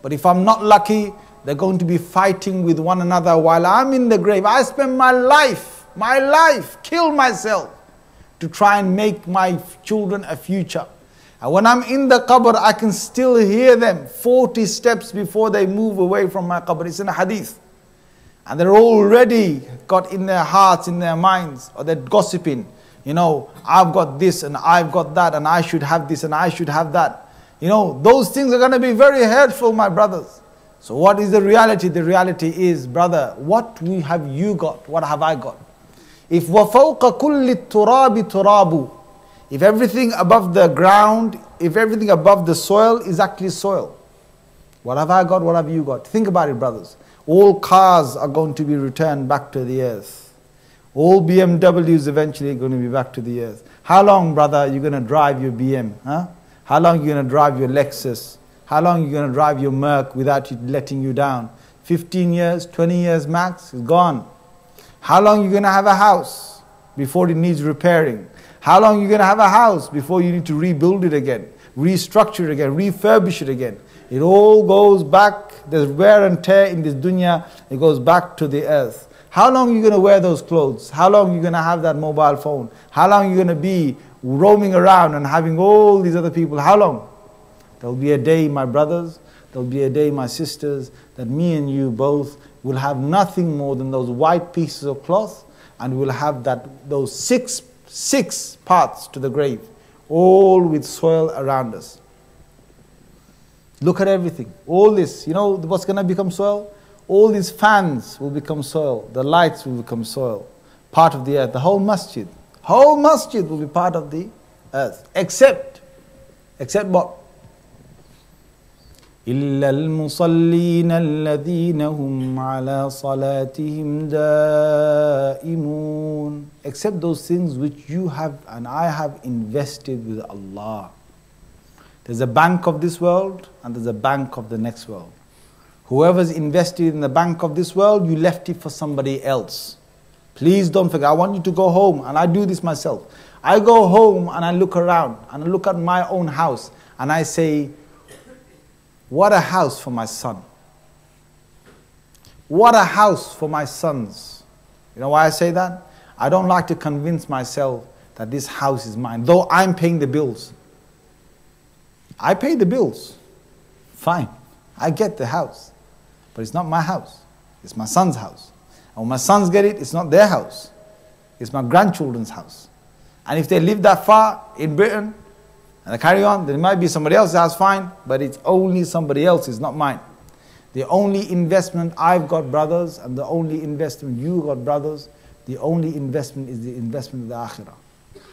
But if I'm not lucky, they're going to be fighting with one another while I'm in the grave. I spend my life, kill myself to try and make my children a future. And when I'm in the qabr, I can still hear them 40 steps before they move away from my qabr. It's in a hadith. And they're already got in their hearts, in their minds, or they're gossiping. You know, I've got this and I've got that and I should have this and I should have that. You know, those things are going to be very hurtful, my brothers. So what is the reality? The reality is, brother, what have you got? What have I got? If وَفَوْقَ كُلِّ التُّرَابِ تُرَابُ, if everything above the ground, if everything above the soil is actually soil, what have I got? What have you got? Think about it, brothers. All cars are going to be returned back to the earth. All BMWs eventually going to be back to the earth. How long, brother, are you going to drive your BM? Huh? How long are you going to drive your Lexus? How long are you going to drive your Merc without it letting you down? 15 years, 20 years max, it's gone. How long are you going to have a house before it needs repairing? How long are you going to have a house before you need to rebuild it again, restructure it again, refurbish it again? It all goes back. There's wear and tear in this dunya. It goes back to the earth. How long are you going to wear those clothes? How long are you going to have that mobile phone? How long are you going to be roaming around and having all these other people? How long? There will be a day, my brothers, there will be a day, my sisters, that me and you both will have nothing more than those white pieces of cloth, and we'll have those six paths to the grave, all with soil around us. Look at everything. All this, you know what's going to become soil? All these fans will become soil. The lights will become soil. Part of the earth. The whole masjid. Whole masjid will be part of the earth. Except what? إِلَّا الْمُصَلِّينَ الَّذِينَ هُمْ عَلَى صَلَاتِهِمْ دَائِمُونَ. Except those things which you have and I have invested with Allah. There's a bank of this world and there's a bank of the next world. Whoever's invested in the bank of this world, you left it for somebody else. Please don't forget. I want you to go home, and I do this myself. I go home and I look around and I look at my own house and I say, what a house for my son. What a house for my sons. You know why I say that? I don't like to convince myself that this house is mine, though I'm paying the bills. I pay the bills. Fine. I get the house. But it's not my house. It's my son's house. And when my sons get it, it's not their house. It's my grandchildren's house. And if they live that far in Britain, and they carry on, then it might be somebody else's house, fine. But it's only somebody else's, not mine. The only investment I've got, brothers, and the only investment you got, brothers, the only investment is the investment of the akhirah.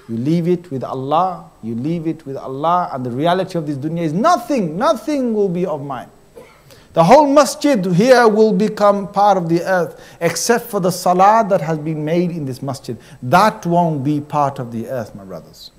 You leave it with Allah, you leave it with Allah, and the reality of this dunya is nothing will be of mine. The whole masjid here will become part of the earth, except for the salah that has been made in this masjid. That won't be part of the earth, my brothers.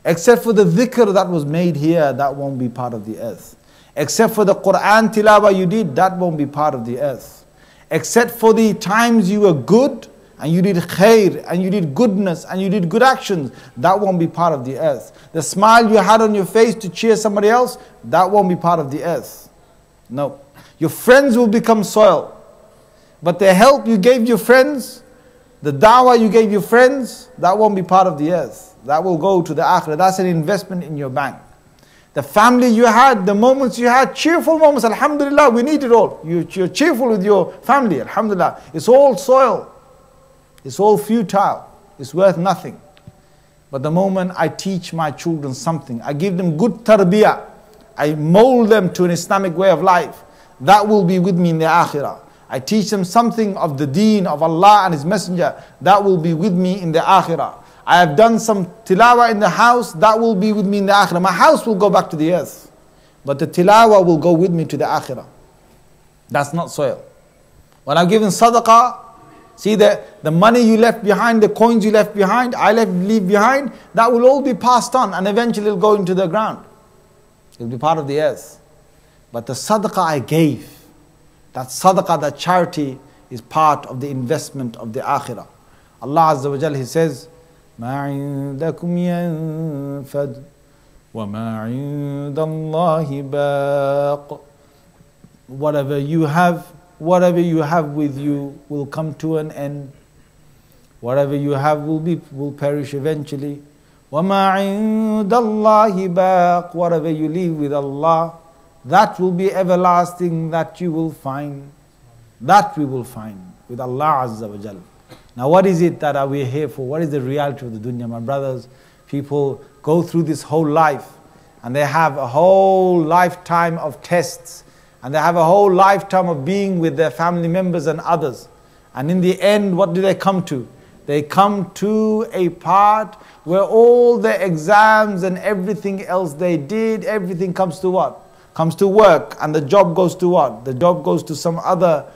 Except for the dhikr that was made here, that won't be part of the earth. Except for the Quran tilawah you did, that won't be part of the earth. Except for the times you were good, and you did khair, and you did goodness, and you did good actions, that won't be part of the earth. The smile you had on your face to cheer somebody else, that won't be part of the earth. No. Your friends will become soil. But the help you gave your friends, the da'wah you gave your friends, that won't be part of the earth. That will go to the akhirah. That's an investment in your bank. The family you had, the moments you had, cheerful moments, alhamdulillah, we need it all. You're cheerful with your family, alhamdulillah. It's all soil. It's all futile. It's worth nothing. But the moment I teach my children something, I give them good tarbiyah, I mold them to an Islamic way of life, that will be with me in the akhirah. I teach them something of the deen of Allah and His Messenger, that will be with me in the akhirah. I have done some tilawah in the house, that will be with me in the akhirah. My house will go back to the earth, but the tilawah will go with me to the akhirah. That's not soil. When I've given sadaqah, see the money you left behind, the coins you left behind, leave behind, that will all be passed on and eventually it'll go into the ground. It'll be part of the earth. But the sadaqah I gave, that sadaqah, that charity is part of the investment of the akhirah. Allah Azza wa Jal, He says, مَا عِنْدَكُمْ يَنْفَدْ وَمَا عِنْدَ اللَّهِ بَاقٍ. Whatever you have with you will come to an end. Whatever you have will perish eventually. وَمَا عِنْدَ اللَّهِ بَاقٍ. Whatever you leave with Allah, that will be everlasting, that you will find. That we will find with Allah Azza wa Jal. Now what is it that we are here for? What is the reality of the dunya? My brothers, people go through this whole life and they have a whole lifetime of tests and they have a whole lifetime of being with their family members and others. And in the end, what do they come to? They come to a part where all the exams and everything else they did, everything comes to what? Comes to work, and the job goes to what? The job goes to some other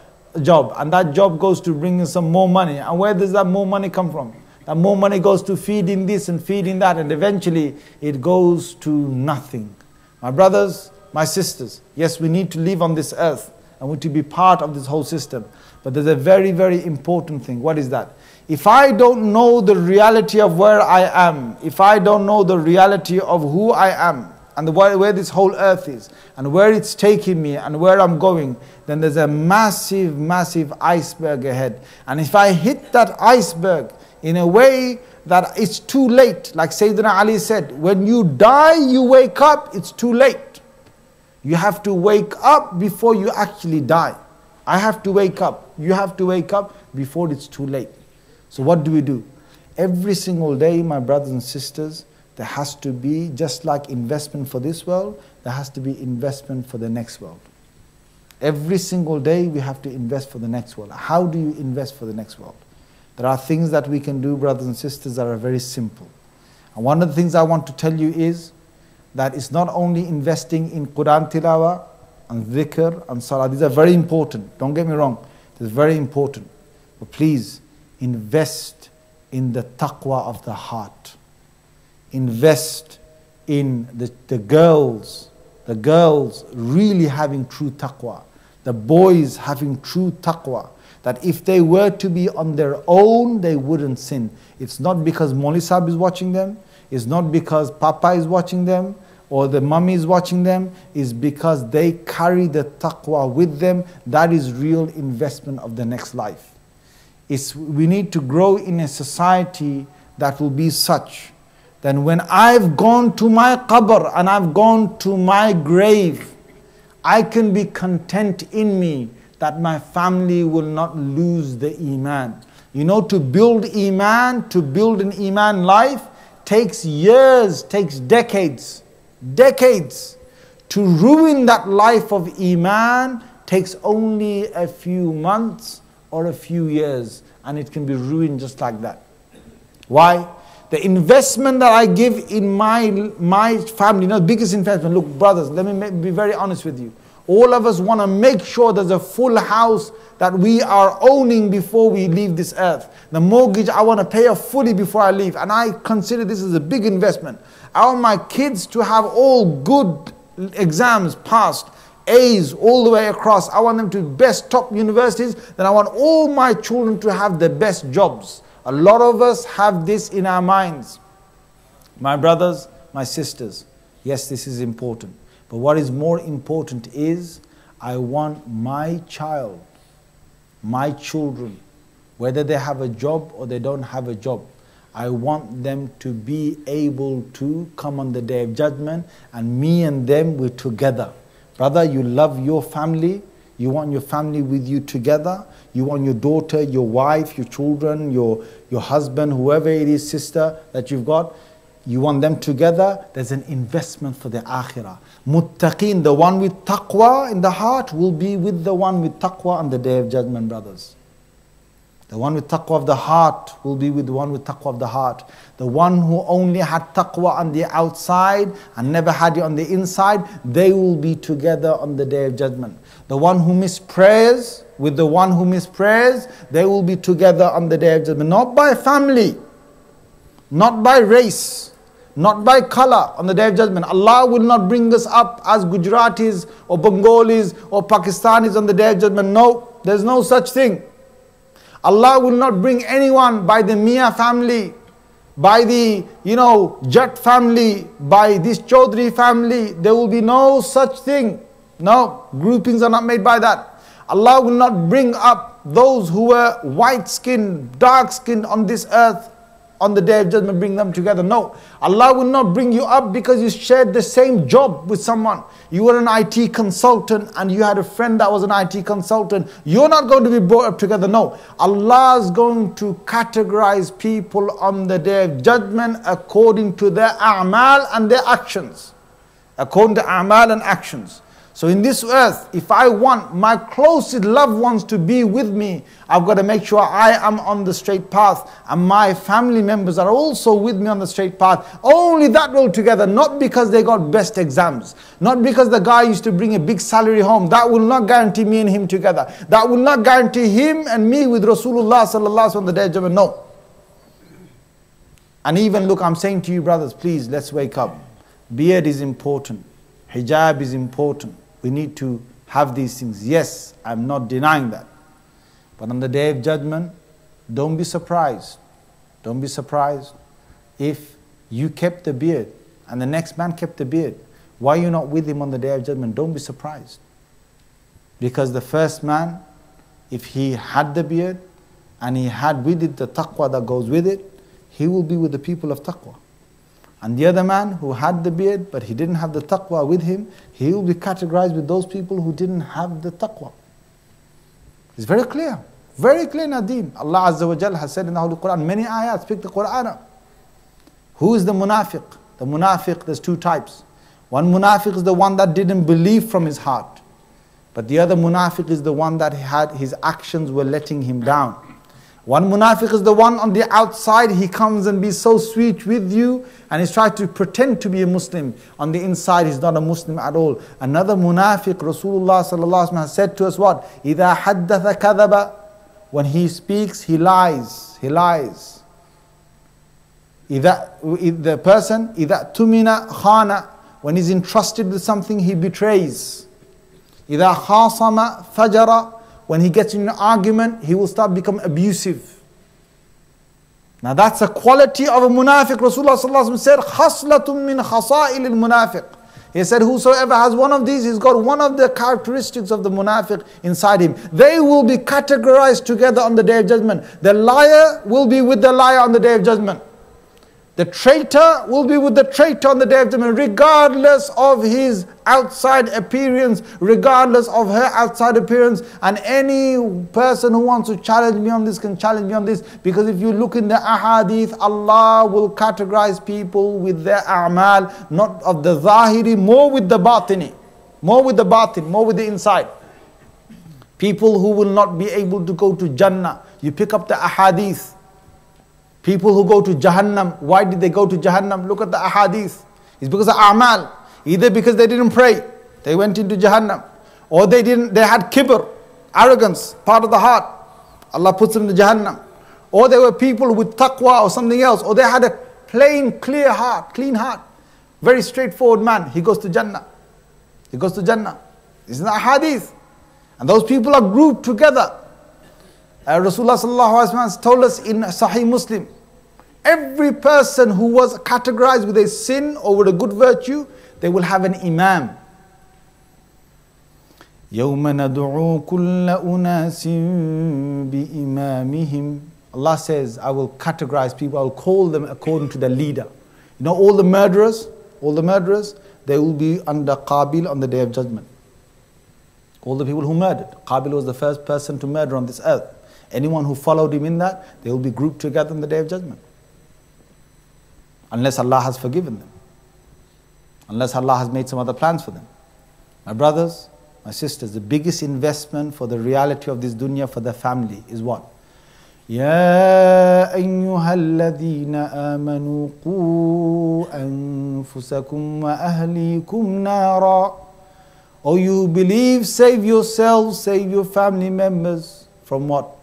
job, and that job goes to bring in some more money. And where does that more money come from? That more money goes to feeding this and feeding that, and eventually it goes to nothing. My brothers, my sisters, yes, we need to live on this earth and we need to be part of this whole system. But there's a very, very important thing. What is that? If I don't know the reality of where I am, if I don't know the reality of who I am, and where this whole earth is, and where it's taking me, and where I'm going, then there's a massive, massive iceberg ahead. And if I hit that iceberg in a way that it's too late, like Sayyidina Ali said, when you die, you wake up, it's too late. You have to wake up before you actually die. I have to wake up. You have to wake up before it's too late. So what do? Every single day, my brothers and sisters, there has to be, just like investment for this world, there has to be investment for the next world. Every single day we have to invest for the next world. How do you invest for the next world? There are things that we can do, brothers and sisters, that are very simple. And one of the things I want to tell you is that it's not only investing in Quran tilawah and dhikr and salah. These are very important. Don't get me wrong. It's very important. But please, invest in the taqwa of the heart. Invest in the girls really having true taqwa, the boys having true taqwa, that if they were to be on their own, they wouldn't sin. It's not because Maulvi Sahib is watching them, it's not because Papa is watching them, or the mummy is watching them, is because they carry the taqwa with them. That is real investment of the next life. We need to grow in a society that will be such. Then when I've gone to my qabr and I've gone to my grave, I can be content in me that my family will not lose the iman. You know, to build iman, to build an iman life takes years, takes decades. Decades. To ruin that life of iman takes only a few months or a few years, and it can be ruined just like that. Why? The investment that I give in my family, the biggest investment. Look, brothers, let me be very honest with you. All of us want to make sure there's a full house that we are owning before we leave this earth. The mortgage, I want to pay off fully before I leave. And I consider this as a big investment. I want my kids to have all good exams passed, A's all the way across. I want them to best top universities. Then I want all my children to have the best jobs. A lot of us have this in our minds. My brothers, my sisters, yes, this is important. But what is more important is, I want my child, my children, whether they have a job or they don't have a job, I want them to be able to come on the Day of Judgment, and me and them, we're together. Brother, you love your family. You want your family with you together. You want your daughter, your wife, your children, your husband, whoever it is, sister that you've got. You want them together. There's an investment for the akhirah. Muttaqeen, the one with taqwa in the heart, will be with the one with taqwa on the Day of Judgment, brothers. The one with taqwa of the heart will be with the one with taqwa of the heart. The one who only had taqwa on the outside and never had it on the inside, they will be together on the Day of Judgment. The one who missed prayers with the one who missed prayers, they will be together on the Day of Judgment. Not by family, not by race, not by color on the Day of Judgment. Allah will not bring us up as Gujaratis or Bengalis or Pakistanis on the Day of Judgment. No, there's no such thing. Allah will not bring anyone by the Mia family, by the, Jat family, by this Chaudhry family. There will be no such thing. No, groupings are not made by that. Allah will not bring up those who were white-skinned, dark-skinned on this earth. on the Day of Judgment bring them together. No, Allah will not bring you up because you shared the same job with someone. You were an IT consultant and you had a friend that was an IT consultant. You're not going to be brought up together. No, Allah is going to categorize people on the Day of Judgment according to their a'mal and their actions. According to a'mal and actions. So in this earth, if I want my closest loved ones to be with me, I've got to make sure I am on the straight path and my family members are also with me on the straight path. Only that will together, not because they got best exams, not because the guy used to bring a big salary home. That will not guarantee me and him together. That will not guarantee him and me with Rasulullah sallallahu alaihi wasallam on the Day of Judgment. No. And even look, I'm saying to you brothers, please let's wake up. Beard is important. Hijab is important. We need to have these things. Yes, I'm not denying that. But on the Day of Judgment, don't be surprised. Don't be surprised if you kept the beard and the next man kept the beard. Why are you not with him on the Day of Judgment? Don't be surprised. Because the first man, if he had the beard and he had with it the taqwa that goes with it, he will be with the people of taqwa. And the other man who had the beard but he didn't have the taqwa with him, he will be categorized with those people who didn't have the taqwa. It's very clear. Very clear in our deen. Allah Azza wa Jal has said in the Holy Quran, many ayats, pick the Quran up. Who is the munafiq? The munafiq, there's two types. One munafiq is the one that didn't believe from his heart. But the other munafiq is the one that had his actions were letting him down. One munafiq is the one on the outside, he comes and be so sweet with you and he's trying to pretend to be a Muslim. On the inside he's not a Muslim at all. Another munafiq, Rasulullah sallallahu alaihi wasallam has said to us what? إِذَا حَدَّثَ كَذَبَ. When he speaks, he lies. He lies. The person, إِذَا تُمِنَ خَانَ. When he's entrusted with something, he betrays. إِذَا خَاصَمَ فَجَرَ. When he gets in an argument, he will start become abusive. Now that's a quality of a munafiq. Rasulullah sallallahu alaihi wasallam said, خَصْلَةٌ مِّنْ خَصَائِلِ الْمُنَافِقِ. He said, whosoever has one of these, he's got one of the characteristics of the munafiq inside him. They will be categorized together on the Day of Judgment. The liar will be with the liar on the Day of Judgment. The traitor will be with the traitor on the Day of Judgment, regardless of his outside appearance, regardless of her outside appearance. And any person who wants to challenge me on this can challenge me on this. Because if you look in the ahadith, Allah will categorize people with their a'mal, not of the zahiri, more with the batini. More with the batin, more with the inside. People who will not be able to go to Jannah. You pick up the ahadith. People who go to Jahannam, why did they go to Jahannam? Look at the ahadith. It's because of a'mal. Either because they didn't pray, they went into Jahannam. Or they had kibr, arrogance, part of the heart. Allah puts them in Jahannam. Or they were people with taqwa or something else. Or they had a plain, clear heart, clean heart. Very straightforward man. He goes to Jannah. He goes to Jannah. This is the ahadith. And those people are grouped together. Rasulullah sallallahu alaihi wasallam told us in Sahih Muslim, every person who was categorized with a sin or with a good virtue, they will have an imam. يَوْمَ نَدْعُو كُلَّ أُنَاسٍ بِإِمَامِهِمْ. Allah says, I will categorize people, I will call them according to the leader. You know all the murderers, they will be under Qabil on the Day of Judgment. All the people who murdered. Qabil was the first person to murder on this earth. Anyone who followed him in that, they will be grouped together on the Day of Judgment. Unless Allah has forgiven them. Unless Allah has made some other plans for them. My brothers, my sisters, the biggest investment for the reality of this dunya for the family is what? يَا أَيُّهَا الَّذِينَ آمَنُوا قُوا أَنفُسَكُمْ وَأَهْلِيكُمْ نَارًا. O you who believe, save yourselves, save your family members. From what?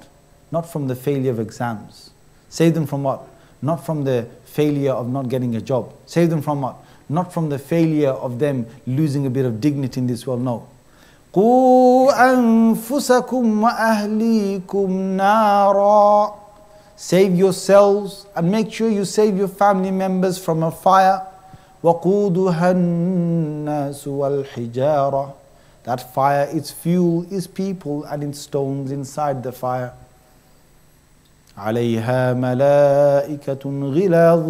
Not from the failure of exams. Save them from what? Not from the failure of not getting a job. Save them from what? Not from the failure of them losing a bit of dignity in this world. No. قُوا أَنفُسَكُمْ وَأَهْلِيكُمْ نَارًا. Save yourselves and make sure you save your family members from a fire. وَقُودُهَا النَّاسُ وَالْحِجَارَةِ. That fire, its fuel is people and its stones inside the fire. عليها ملائكة غلاظ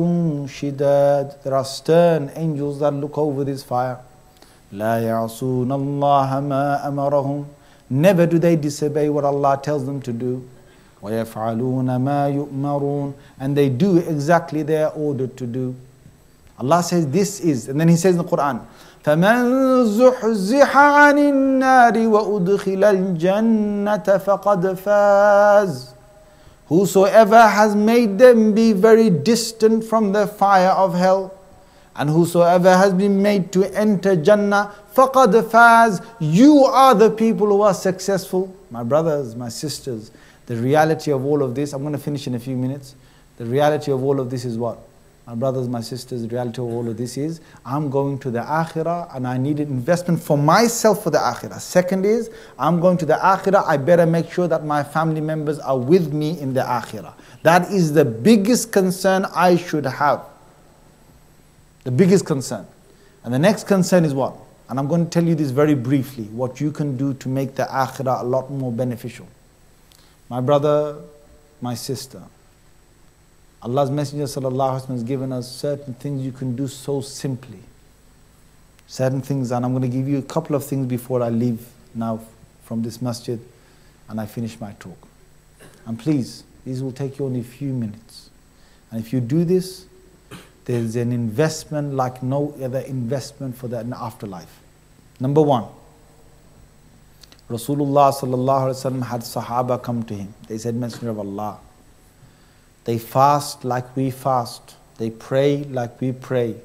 شداد. There are stern angels that look over this fire. لا يعصون الله ما أمرهم. Never do they disobey what Allah tells them to do. ويفعلون ما يؤمرون. And they do exactly they are ordered to do. Allah says this is, and then He says in the Quran, فَمَنْ زُحْزِحَ عَنِ النَّارِ وَأُدْخِلَ الْجَنَّةَ فَقَدْ فَازَ. Whosoever has made them be very distant from the fire of hell, and whosoever has been made to enter Jannah, فَقَدْ فَازَ. You are the people who are successful. My brothers, my sisters, the reality of all of this, I'm going to finish in a few minutes. The reality of all of this is what? My brothers, my sisters, the reality of all of this is, I'm going to the akhirah and I need an investment for myself for the akhirah. Second is, I'm going to the akhirah, I better make sure that my family members are with me in the akhirah. That is the biggest concern I should have. The biggest concern. And the next concern is what? And I'm going to tell you this very briefly, what you can do to make the akhirah a lot more beneficial. My brother, my sister, Allah's Messenger sallallahu alaihi wasallam has given us certain things you can do so simply. Certain things, and I'm going to give you a couple of things before I leave now from this masjid and I finish my talk. And please, these will take you only a few minutes. And if you do this, there's an investment like no other investment for the afterlife. Number one, Rasulullah sallallahu alaihi wasallam had Sahaba come to him. They said, Messenger of Allah, they fast like we fast. They pray like we pray.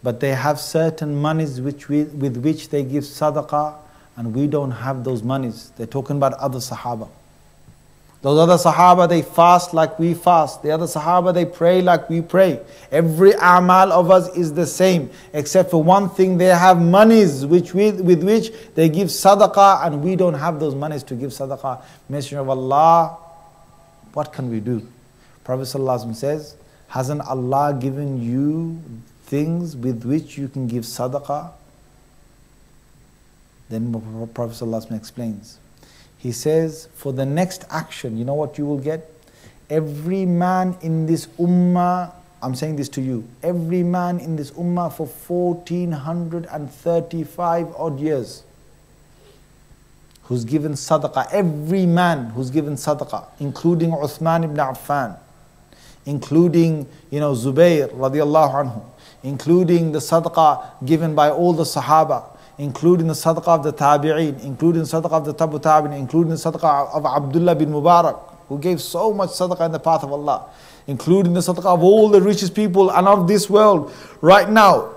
But they have certain monies with which they give sadaqah, and we don't have those monies. They're talking about other Sahaba. Those other Sahaba, they fast like we fast. The other Sahaba, they pray like we pray. Every amal of us is the same, except for one thing, they have monies with which they give sadaqah, and we don't have those monies to give sadaqah. Messenger of Allah, what can we do? Prophet ﷺ says, hasn't Allah given you things with which you can give sadaqah? Then Prophet ﷺ explains. He says, for the next action, you know what you will get? Every man in this ummah, I'm saying this to you, every man in this ummah for 1435 odd years who's given sadaqah, every man who's given sadaqah, including Uthman ibn Affan, including, Zubayr radiallahu anhu, including the sadaqah given by all the Sahaba, including the sadaqah of the Tabi'een, including the sadaqah of the Tabu Tabi'een, including the sadaqah of Abdullah bin Mubarak, who gave so much sadaqah in the path of Allah, including the sadaqah of all the richest people and of this world. Right now,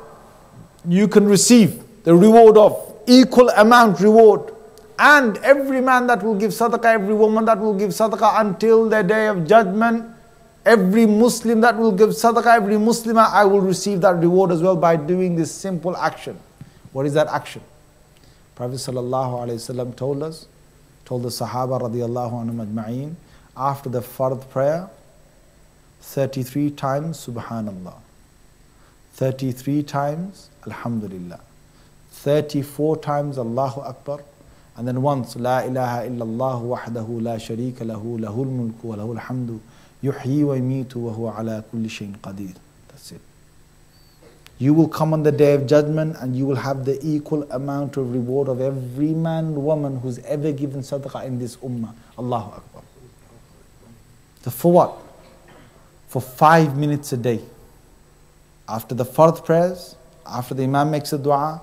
you can receive the reward of equal amount reward. And every man that will give sadaqah, every woman that will give sadaqah until the day of judgment, every Muslim that will give sadaqah, every Muslimah, I will receive that reward as well by doing this simple action. What is that action? Prophet sallallahu alaihi wasallam told the Sahaba radiyallahu anhum ajma'een, after the fard prayer, 33 times Subhanallah, 33 times Alhamdulillah, 34 times Allahu Akbar, and then once La ilaha illallah wahdahu la sharika lahu lahul mulku wa lahul hamdu yuhyi wa yumitu wa huwa ala kulli shayin qadir. That's it. You will come on the day of judgment and you will have the equal amount of reward of every man and woman who's ever given sadaqah in this ummah. Allahu Akbar. So for what? For 5 minutes a day. After the fard prayers, after the imam makes a dua,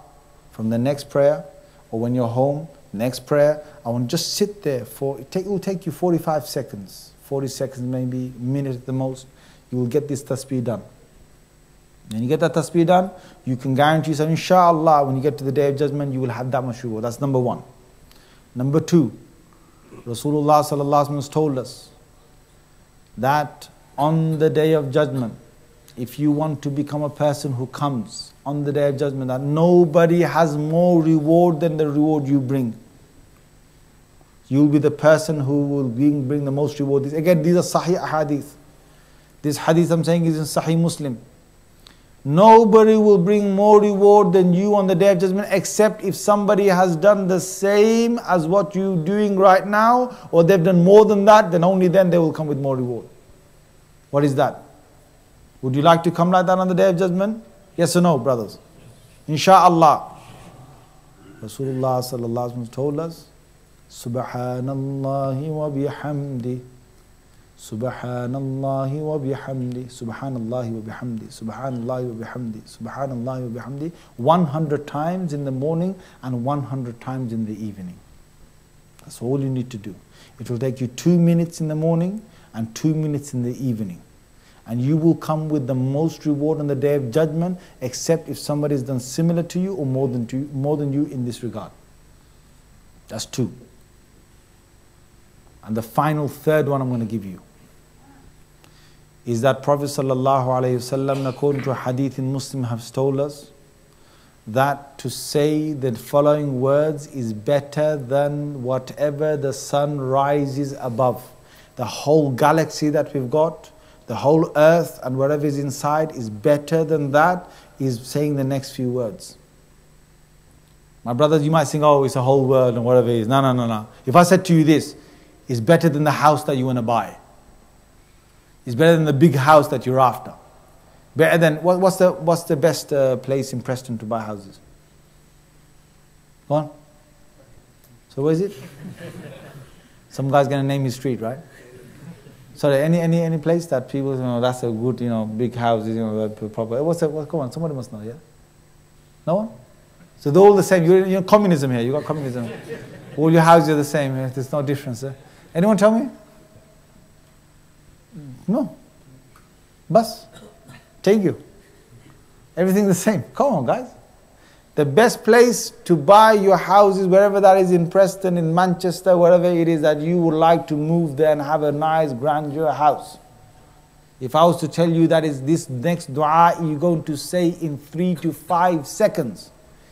from the next prayer, or when you're home, next prayer, I want to just sit there it will take you 45 seconds, 40 seconds maybe, a minute at the most. You will get this tasbih done. When you get that tasbih done, you can guarantee yourself, inshallah, when you get to the day of judgment, you will have that much reward. That's number one. Number two, Rasulullah sallallahu alaihi wasallam has told us that on the day of judgment, if you want to become a person who comes on the day of judgment, that nobody has more reward than the reward you bring. You'll be the person who will bring the most reward. Again, these are Sahih hadith. This hadith I'm saying is in Sahih Muslim. Nobody will bring more reward than you on the Day of Judgment, except if somebody has done the same as what you're doing right now, or they've done more than that, then only then they will come with more reward. What is that? Would you like to come like that on the Day of Judgment? Yes or no, brothers? Insha'Allah. Rasulullah sallallahu alaihi wasallam told us, Subhanallahi wa bihamdi, Subhanallahi wa bihamdi, Subhanallahi wa bihamdi, Subhanallahi wa bihamdi, Subhanallahi wa bihamdi, 100 times in the morning and 100 times in the evening. That's all you need to do. It will take you 2 minutes in the morning and 2 minutes in the evening. And you will come with the most reward on the Day of Judgment, except if somebody has done similar to you or more than you in this regard. That's 2. And the final third one I'm going to give you is that Prophet sallallahu alaihi wasallam, according to a hadith in Muslim, has told us that to say the following words is better than whatever the sun rises above. The whole galaxy that we've got, the whole earth and whatever is inside is better than that, is saying the next few words. My brothers, you might think, oh, it's a whole world and whatever it is. No. If I said to you this, it's better than the house that you want to buy. It's better than the big house that you're after. Better than, what's the best place in Preston to buy houses? Go on. So where is it? Some guy's going to name his street, right? Sorry, any place that people, that's a good, big house, proper. Come on, somebody must know, yeah? No one? So they're all the same. You're communism here. You got communism. All your houses are the same. There's no difference. Anyone tell me? No. Bus. Thank you. Everything the same. Come on, guys. The best place to buy your houses, wherever that is, in Preston, in Manchester, wherever it is that you would like to move there and have a nice grandeur house. If I was to tell you that is this next dua you're going to say in 3 to 5 seconds,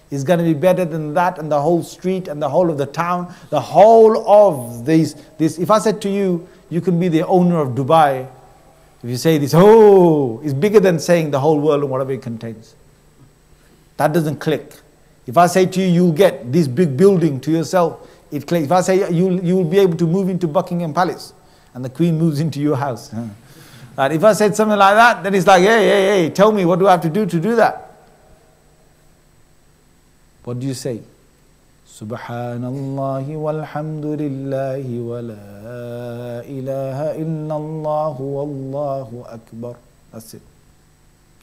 is going to be better than that, and the whole street and the whole of the town, the whole of this. If I said to you, you can be the owner of Dubai. If you say this, it's bigger than saying the whole world and whatever it contains. That doesn't click. If I say to you, you'll get this big building to yourself, it clicks. If I say you will be able to move into Buckingham Palace, and the Queen moves into your house. And if I said something like that, then it's like, hey, tell me, what do I have to do that? What do you say? Subhanallah walhamdulillahi wa la ilaha illallah wallahu akbar. That's it.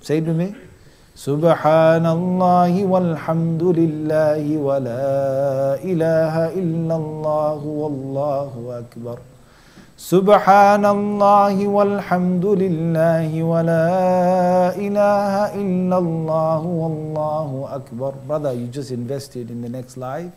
Say it with me. Subhanallah walhamdulillahi wa la ilaha illallah wallahu akbar. Subhanallah walhamdulillahi wa la ilaha illallah wallahu akbar. Brother, you just invested in the next life.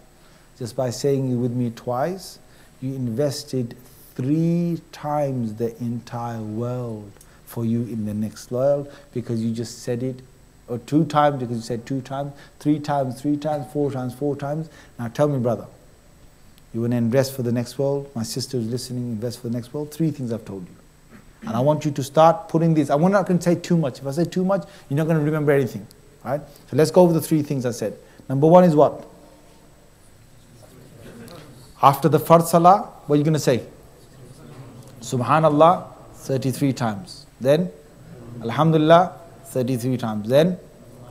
Just by saying it with me twice, you invested 3 times the entire world for you in the next world, because you just said it, or 2 times because you said 2 times, 3 times, 3 times, 4 times, 4 times. Now tell me, brother, you want to invest for the next world? My sister is listening, invest for the next world. 3 things I've told you. And I want you to start putting this. I'm not going to say too much. If I say too much, you're not going to remember anything. Right? So let's go over the 3 things I said. Number 1 is what? After the Fard Salah, what are you going to say? Subhanallah, 33 times. Then, Alhamdulillah, 33 times. Then,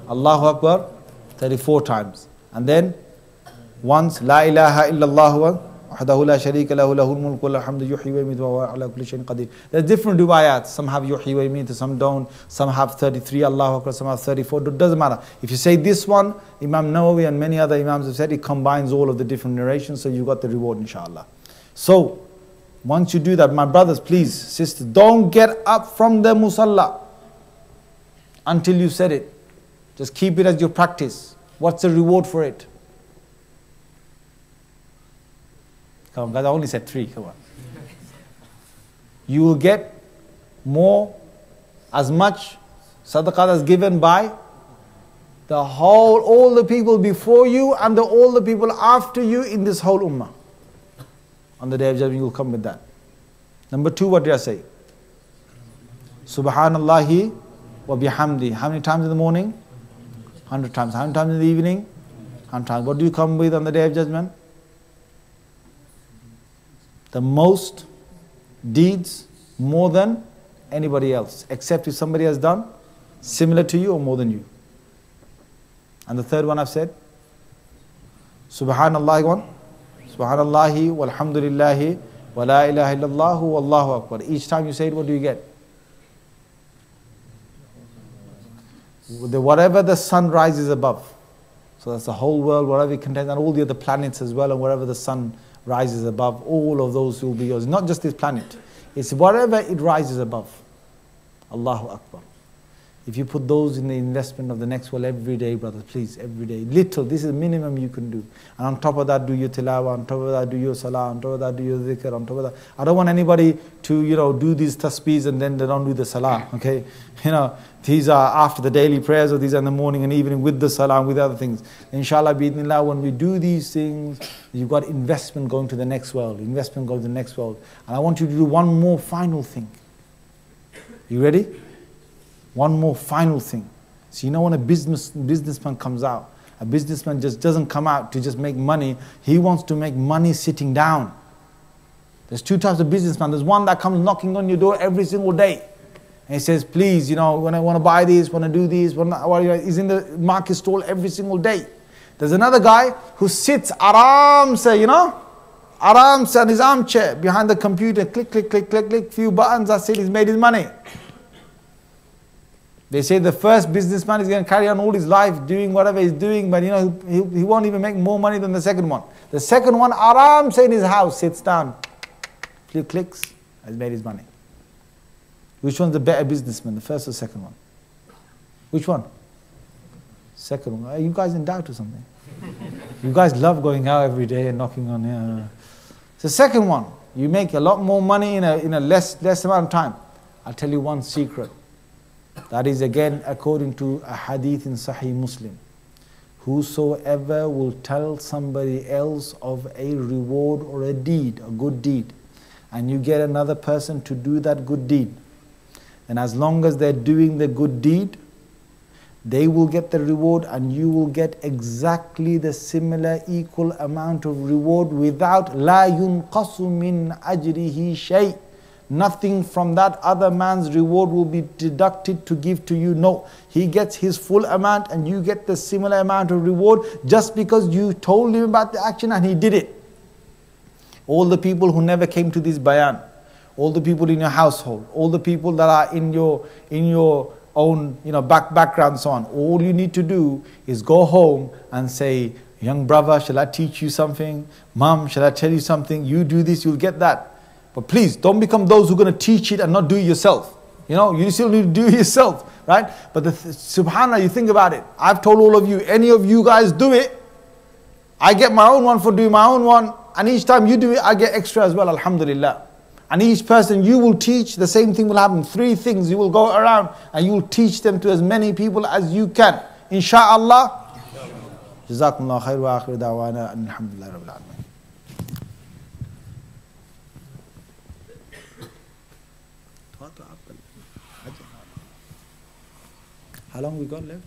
Allahu Akbar, 34 times. And then, once, La ilaha illallah wahdahu la sharika lahu lahul mulku wa lahul hamdu yuhyi wa yumiitu wa huwa ala kulli shay'in qadir. There's different riwayats. Some have yuhyi wa yumiitu, some don't. Some have 33, Allahu Akbar, some have 34. It doesn't matter. If you say this one, Imam Nawawi and many other Imams have said it combines all of the different narrations, so you got the reward, inshallah. So, once you do that, my brothers, please, sisters, don't get up from the musalla until you said it. Just keep it as your practice. What's the reward for it? Come on, guys, I only said 3, come on. You will get more, as much sadaqah as given by all the people before you and all the people after you in this whole ummah. On the Day of Judgment, you will come with that. Number 2, what did I say? Subhanallahi wa bihamdi. How many times in the morning? 100 times. How many times in the evening? 100 times. What do you come with on the Day of Judgment? The most deeds, more than anybody else, except if somebody has done similar to you or more than you. And the third one I've said, Subhanallah one, Subhanallahi walhamdulillahi wa la ilaha illallahu wallahu akbar. Each time you say it, what do you get? Whatever the sun rises above. So that's the whole world, whatever it contains, and all the other planets as well, and wherever the sun rises above, all of those will be yours. Not just this planet, it's whatever it rises above. Allahu Akbar. If you put those in the investment of the next world every day, brothers, please, every day. Little, this is the minimum you can do. And on top of that, do your tilawah, on top of that, do your salah, on top of that, do your dhikr, on top of that. I don't want anybody to, do these tasbeehs and then they don't do the salah, okay? These are after the daily prayers, or these are in the morning and evening with the salah and with other things. Inshallah, bi'idhnillah, when we do these things, you've got investment going to the next world, investment going to the next world. And I want you to do one more final thing. You ready? One more final thing. So when a businessman comes out, a businessman just doesn't come out to just make money. He wants to make money sitting down. There's two types of businessman. There's one that comes knocking on your door every single day. And he says, please, when I want to buy this, want to do this, he's in the market stall every single day. There's another guy who sits aram se, on his armchair behind the computer, click, click, click, click, click, few buttons, that's it, he's made his money. They say the first businessman is going to carry on all his life doing whatever he's doing, but he won't even make more money than the second one. The second one, aram se in his house, sits down, few clicks, has made his money. Which one's the better businessman, the first or second one? Which one? Second one. Are you guys in doubt or something? You guys love going out every day and knocking on here. The second one, you make a lot more money in a less amount of time. I'll tell you one secret. That is again according to a hadith in Sahih Muslim. Whosoever will tell somebody else of a reward or a deed, a good deed, and you get another person to do that good deed, and as long as they're doing the good deed, they will get the reward and you will get exactly the similar equal amount of reward without la yunqasu min ajrihi shay'. Nothing from that other man's reward will be deducted to give to you. No, he gets his full amount and you get the similar amount of reward just because you told him about the action and he did it. All the people who never came to this bayan, all the people in your household, all the people that are in your own background and so on, all you need to do is go home and say, young brother, shall I teach you something? Mom, shall I tell you something? You do this, you'll get that. But please, don't become those who are going to teach it and not do it yourself. You still need to do it yourself, right? But subhanAllah, you think about it. I've told all of you, any of you guys do it, I get my own one for doing my own one, and each time you do it, I get extra as well, alhamdulillah. And each person you will teach, the same thing will happen. 3 things you will go around and you will teach them to as many people as you can. Insha'Allah. Jazakumullah khair wa akhir da'wana alhamdulillah rabbil alamin. How long we got left?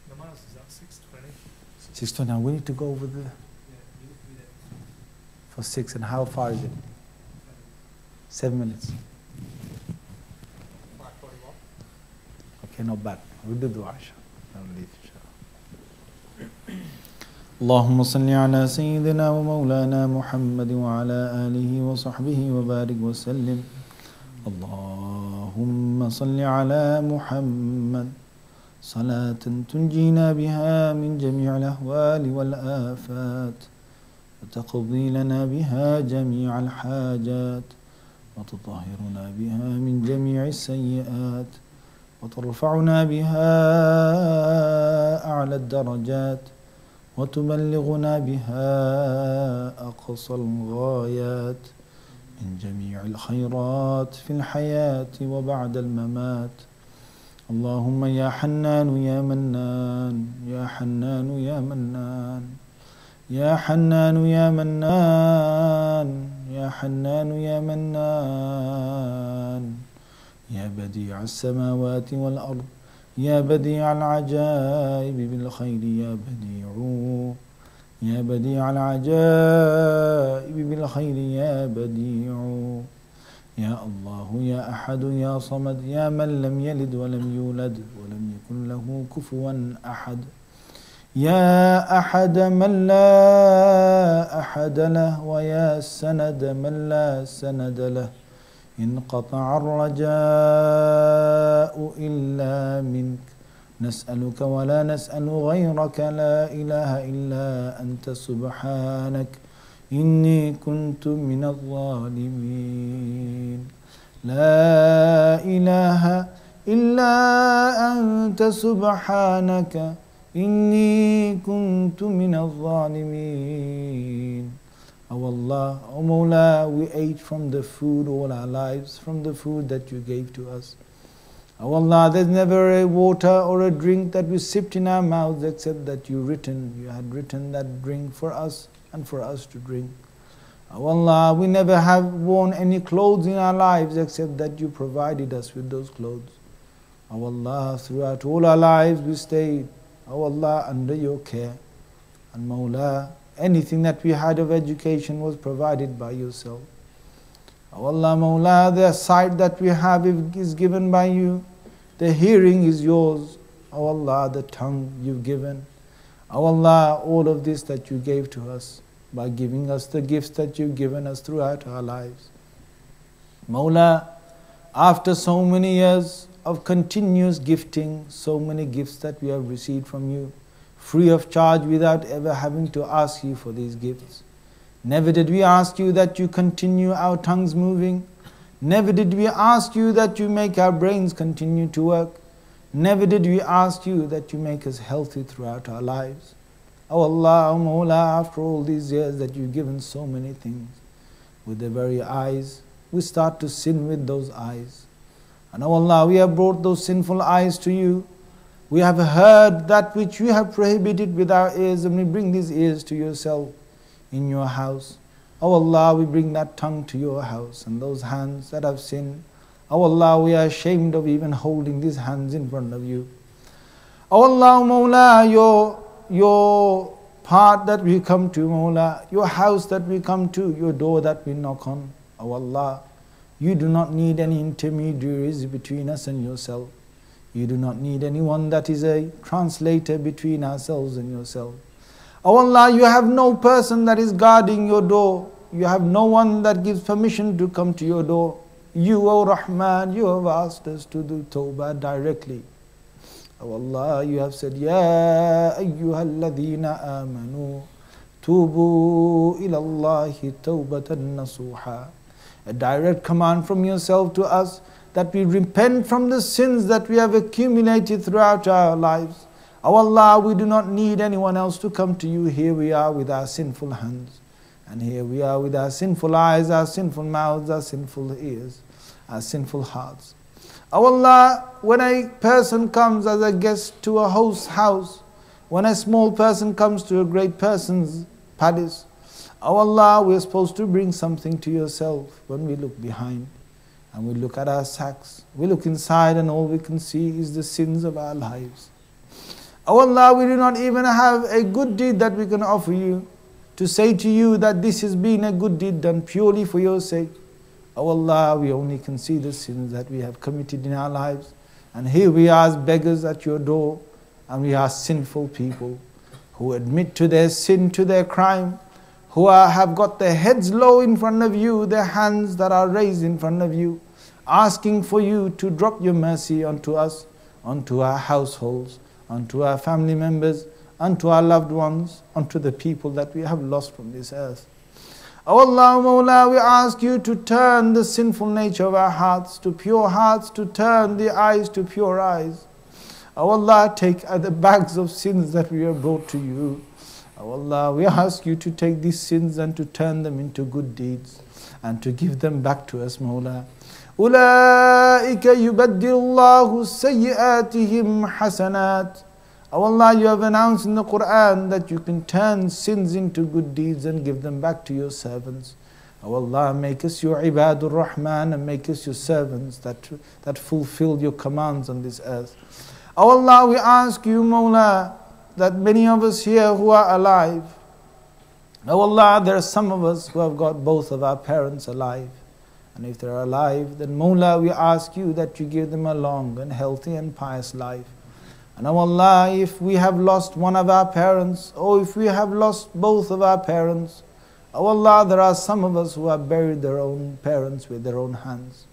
The miles is at 6:20. 6:20. Now we need to go over there. For 6, and how far is it? 7 minutes. 5:41. Okay, not bad. We'll do dua, inshallah. I'll leave, inshallah. اللهم صل على سيدنا ومولانا محمد وعلى آله وصحبه وبارك وسلم. اللهم صل على محمد صلاة تنجينا بها من جميع الأهوال والآفات وتقضي لنا بها جميع الحاجات وتطهرنا بها من جميع السيئات وترفعنا بها أعلى الدرجات وتبلغنا بها أقصى الغايات من جميع الخيرات في الحياة وبعد الممات. اللهم يا حنان يا منان يا حنان يا منان يا حنان يا منان يا حنان يا منان يا بديع السماوات والأرض يا بديع العجائب بالخير يا بديع يا بديع العجائب بالخير يا بديع يا الله يا أحد يا صمد يا من لم يلد ولم يولد ولم يكن له كفوا أحد يا أحد من لا أحد له ويا سند من لا سند له انقطع الرجاء إلا منك نسألك ولا نسأل غيرك لا إله إلا أنت سبحانك إني كنت من الظالمين لا إله إلا أنت سبحانك إني كنت من الظالمين. Oh Allah, oh Mawla, we ate from the food all our lives, from the food that you gave to us. Oh Allah, there's never a water or a drink that we sipped in our mouths except that you had written that drink for us and for us to drink. Oh Allah, we never have worn any clothes in our lives except that you provided us with those clothes. Oh Allah, throughout all our lives we stayed, oh Allah, under your care. And Mawla, anything that we had of education was provided by yourself. Oh Allah, Mawla, the sight that we have is given by you. The hearing is yours. Oh Allah, the tongue you've given. Oh Allah, all of this that you gave to us by giving us the gifts that you've given us throughout our lives. Mawla, after so many years of continuous gifting, so many gifts that we have received from you, free of charge without ever having to ask you for these gifts. Never did we ask you that you continue our tongues moving. Never did we ask you that you make our brains continue to work. Never did we ask you that you make us healthy throughout our lives. Oh Allah, oh Mawla, after all these years that you've given so many things, with the very eyes, we start to sin with those eyes. And oh Allah, we have brought those sinful eyes to you. We have heard that which you have prohibited with our ears, and we bring these ears to yourself in your house. Oh Allah, we bring that tongue to your house, and those hands that have sinned. Oh Allah, we are ashamed of even holding these hands in front of you. Oh Allah, Mawla, your part that we come to, Mawla, your house that we come to, your door that we knock on. Oh Allah, you do not need any intermediaries between us and yourself. You do not need anyone that is a translator between ourselves and yourself. Oh Allah, you have no person that is guarding your door. You have no one that gives permission to come to your door. You, O Rahman, you have asked us to do tawbah directly. Oh Allah, you have said, Ya ayyuhalladhina amanu, tubu ilallahi tawbatan nasuha. A direct command from yourself to us, that we repent from the sins that we have accumulated throughout our lives. Oh Allah, we do not need anyone else to come to you. Here we are with our sinful hands, and here we are with our sinful eyes, our sinful mouths, our sinful ears, our sinful hearts. Oh Allah, when a person comes as a guest to a host's house, when a small person comes to a great person's palace, oh Allah, we are supposed to bring something to yourself. When we look behind, and we look at our sacks, we look inside, and all we can see is the sins of our lives. Oh Allah, we do not even have a good deed that we can offer you, to say to you that this has been a good deed done purely for your sake. Oh Allah, we only can see the sins that we have committed in our lives. And here we are as beggars at your door, and we are sinful people who admit to their sin, to their crime, who have got their heads low in front of you, their hands that are raised in front of you, asking for you to drop your mercy onto us, onto our households, onto our family members, onto our loved ones, onto the people that we have lost from this earth. Oh Allah, Mawla, we ask you to turn the sinful nature of our hearts to pure hearts, to turn the eyes to pure eyes. Oh Allah, take the bags of sins that we have brought to you. Oh Allah, we ask you to take these sins and to turn them into good deeds, and to give them back to us, Mawla. أُولَٰئِكَ يُبَدِّلُ اللَّهُ سَيِّئَاتِهِمْ حَسَنَاتٍ. Oh Allah, you have announced in the Quran that you can turn sins into good deeds and give them back to your servants. O Allah, make us your ibadur rahman and make us your servants that fulfill your commands on this earth. O Allah, we ask you, Mawla, that many of us here who are alive, O Allah, there are some of us who have got both of our parents alive. And if they're alive, then Mawla, we ask you that you give them a long and healthy and pious life. And O Allah, if we have lost one of our parents, or if we have lost both of our parents, O Allah, there are some of us who have buried their own parents with their own hands.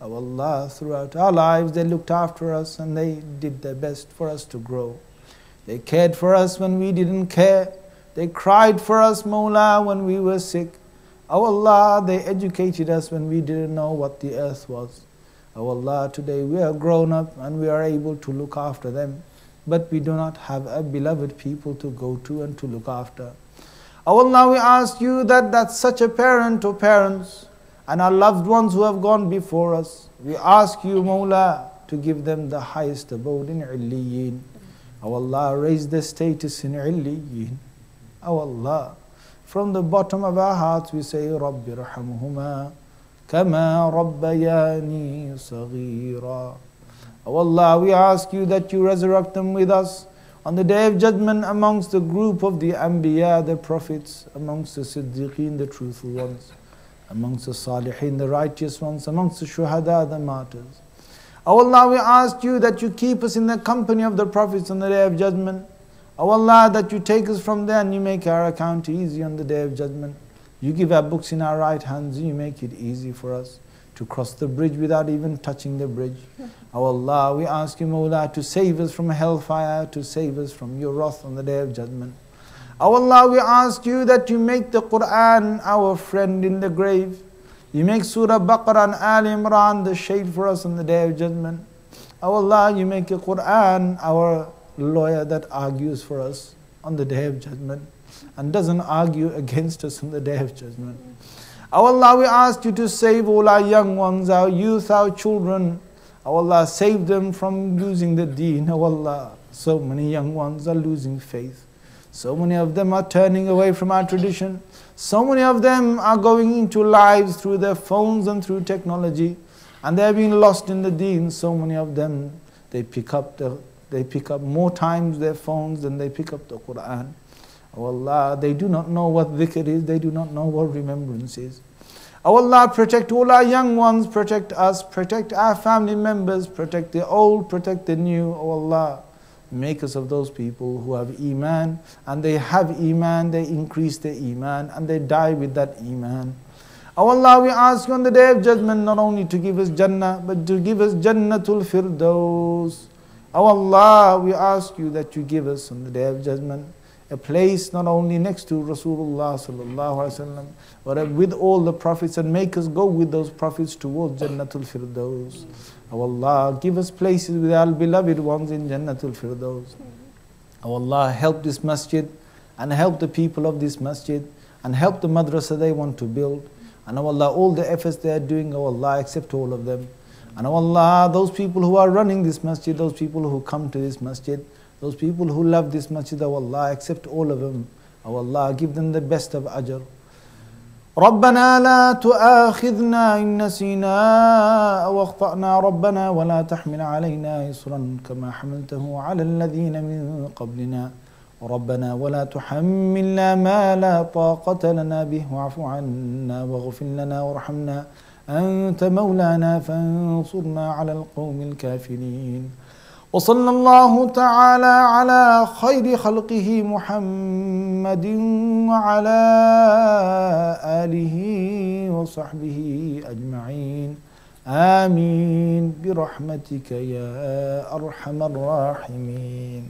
O Allah, throughout our lives they looked after us and they did their best for us to grow. They cared for us when we didn't care. They cried for us, Mawla, when we were sick. O Allah, they educated us when we didn't know what the earth was. O Allah, today we are grown up and we are able to look after them, but we do not have a beloved people to go to and to look after. O Allah, we ask you that such a parent or parents and our loved ones who have gone before us, we ask you, Mawla, to give them the highest abode in Illiyin. O Allah, raise their status in Illiyin. O Allah, from the bottom of our hearts we say, Rabbi rahamhuma kama rabbayani saghira. O Allah, we ask you that you resurrect them with us on the day of judgment amongst the group of the Anbiya, the prophets, amongst the Siddiqeen, the truthful ones, amongst the Salihin, the righteous ones, amongst the Shuhada, the martyrs. O Allah, we ask you that you keep us in the company of the prophets on the day of judgment. O Allah, that you take us from there and you make our account easy on the day of judgment. You give our books in our right hands and you make it easy for us to cross the bridge without even touching the bridge. O Allah, we ask you, Mawla, to save us from hellfire, to save us from your wrath on the day of judgment. O Allah, we ask you that you make the Quran our friend in the grave. You make Surah Baqarah and Al Imran the shade for us on the day of judgment. O Allah, you make the Quran our lawyer that argues for us on the day of judgment and doesn't argue against us on the day of judgment. O Allah, we ask you to save all our young ones, our youth, our children. O Allah, save them from losing the deen. O Allah, so many young ones are losing faith. So many of them are turning away from our tradition. So many of them are going into lives through their phones and through technology, and they are being lost in the deen. So many of them, they pick up more times their phones than they pick up the Quran. O Allah, they do not know what dhikr is, they do not know what remembrance is. O Allah, protect all our young ones, protect us, protect our family members, protect the old, protect the new. O Allah, make us of those people who have Iman, and they have Iman, they increase their Iman, and they die with that Iman. O Allah, we ask you on the day of judgment not only to give us Jannah, but to give us Jannatul Firdaus. O Allah, we ask you that you give us on the day of judgment a place not only next to Rasulullah sallallahu alaihi wasallam, but with all the prophets, and make us go with those prophets towards Jannatul Firdaus. O Allah, give us places with our beloved ones in Jannatul Firdaus. O Allah, help this masjid and help the people of this masjid and help the madrasa they want to build. And O Allah, all the efforts they are doing, O Allah, accept all of them. And O Allah, those people who are running this masjid, those people who come to this masjid, those people who love this masjid, O Allah, accept all of them. O Allah, give them the best of ajr. ربنا لا تؤاخذنا إن نسينا أو أخطأنا ربنا ولا تحمل علينا إصرا كما حملته على الذين من قبلنا ربنا ولا تحملنا ما لا طاقة لنا به واعف عنا واغفر لنا وارحمنا أنت مولانا فانصرنا على القوم الكافرين وصلى الله تعالى على خير خلقه محمد وعلى آله وصحبه أجمعين آمين برحمتك يا أرحم الراحمين.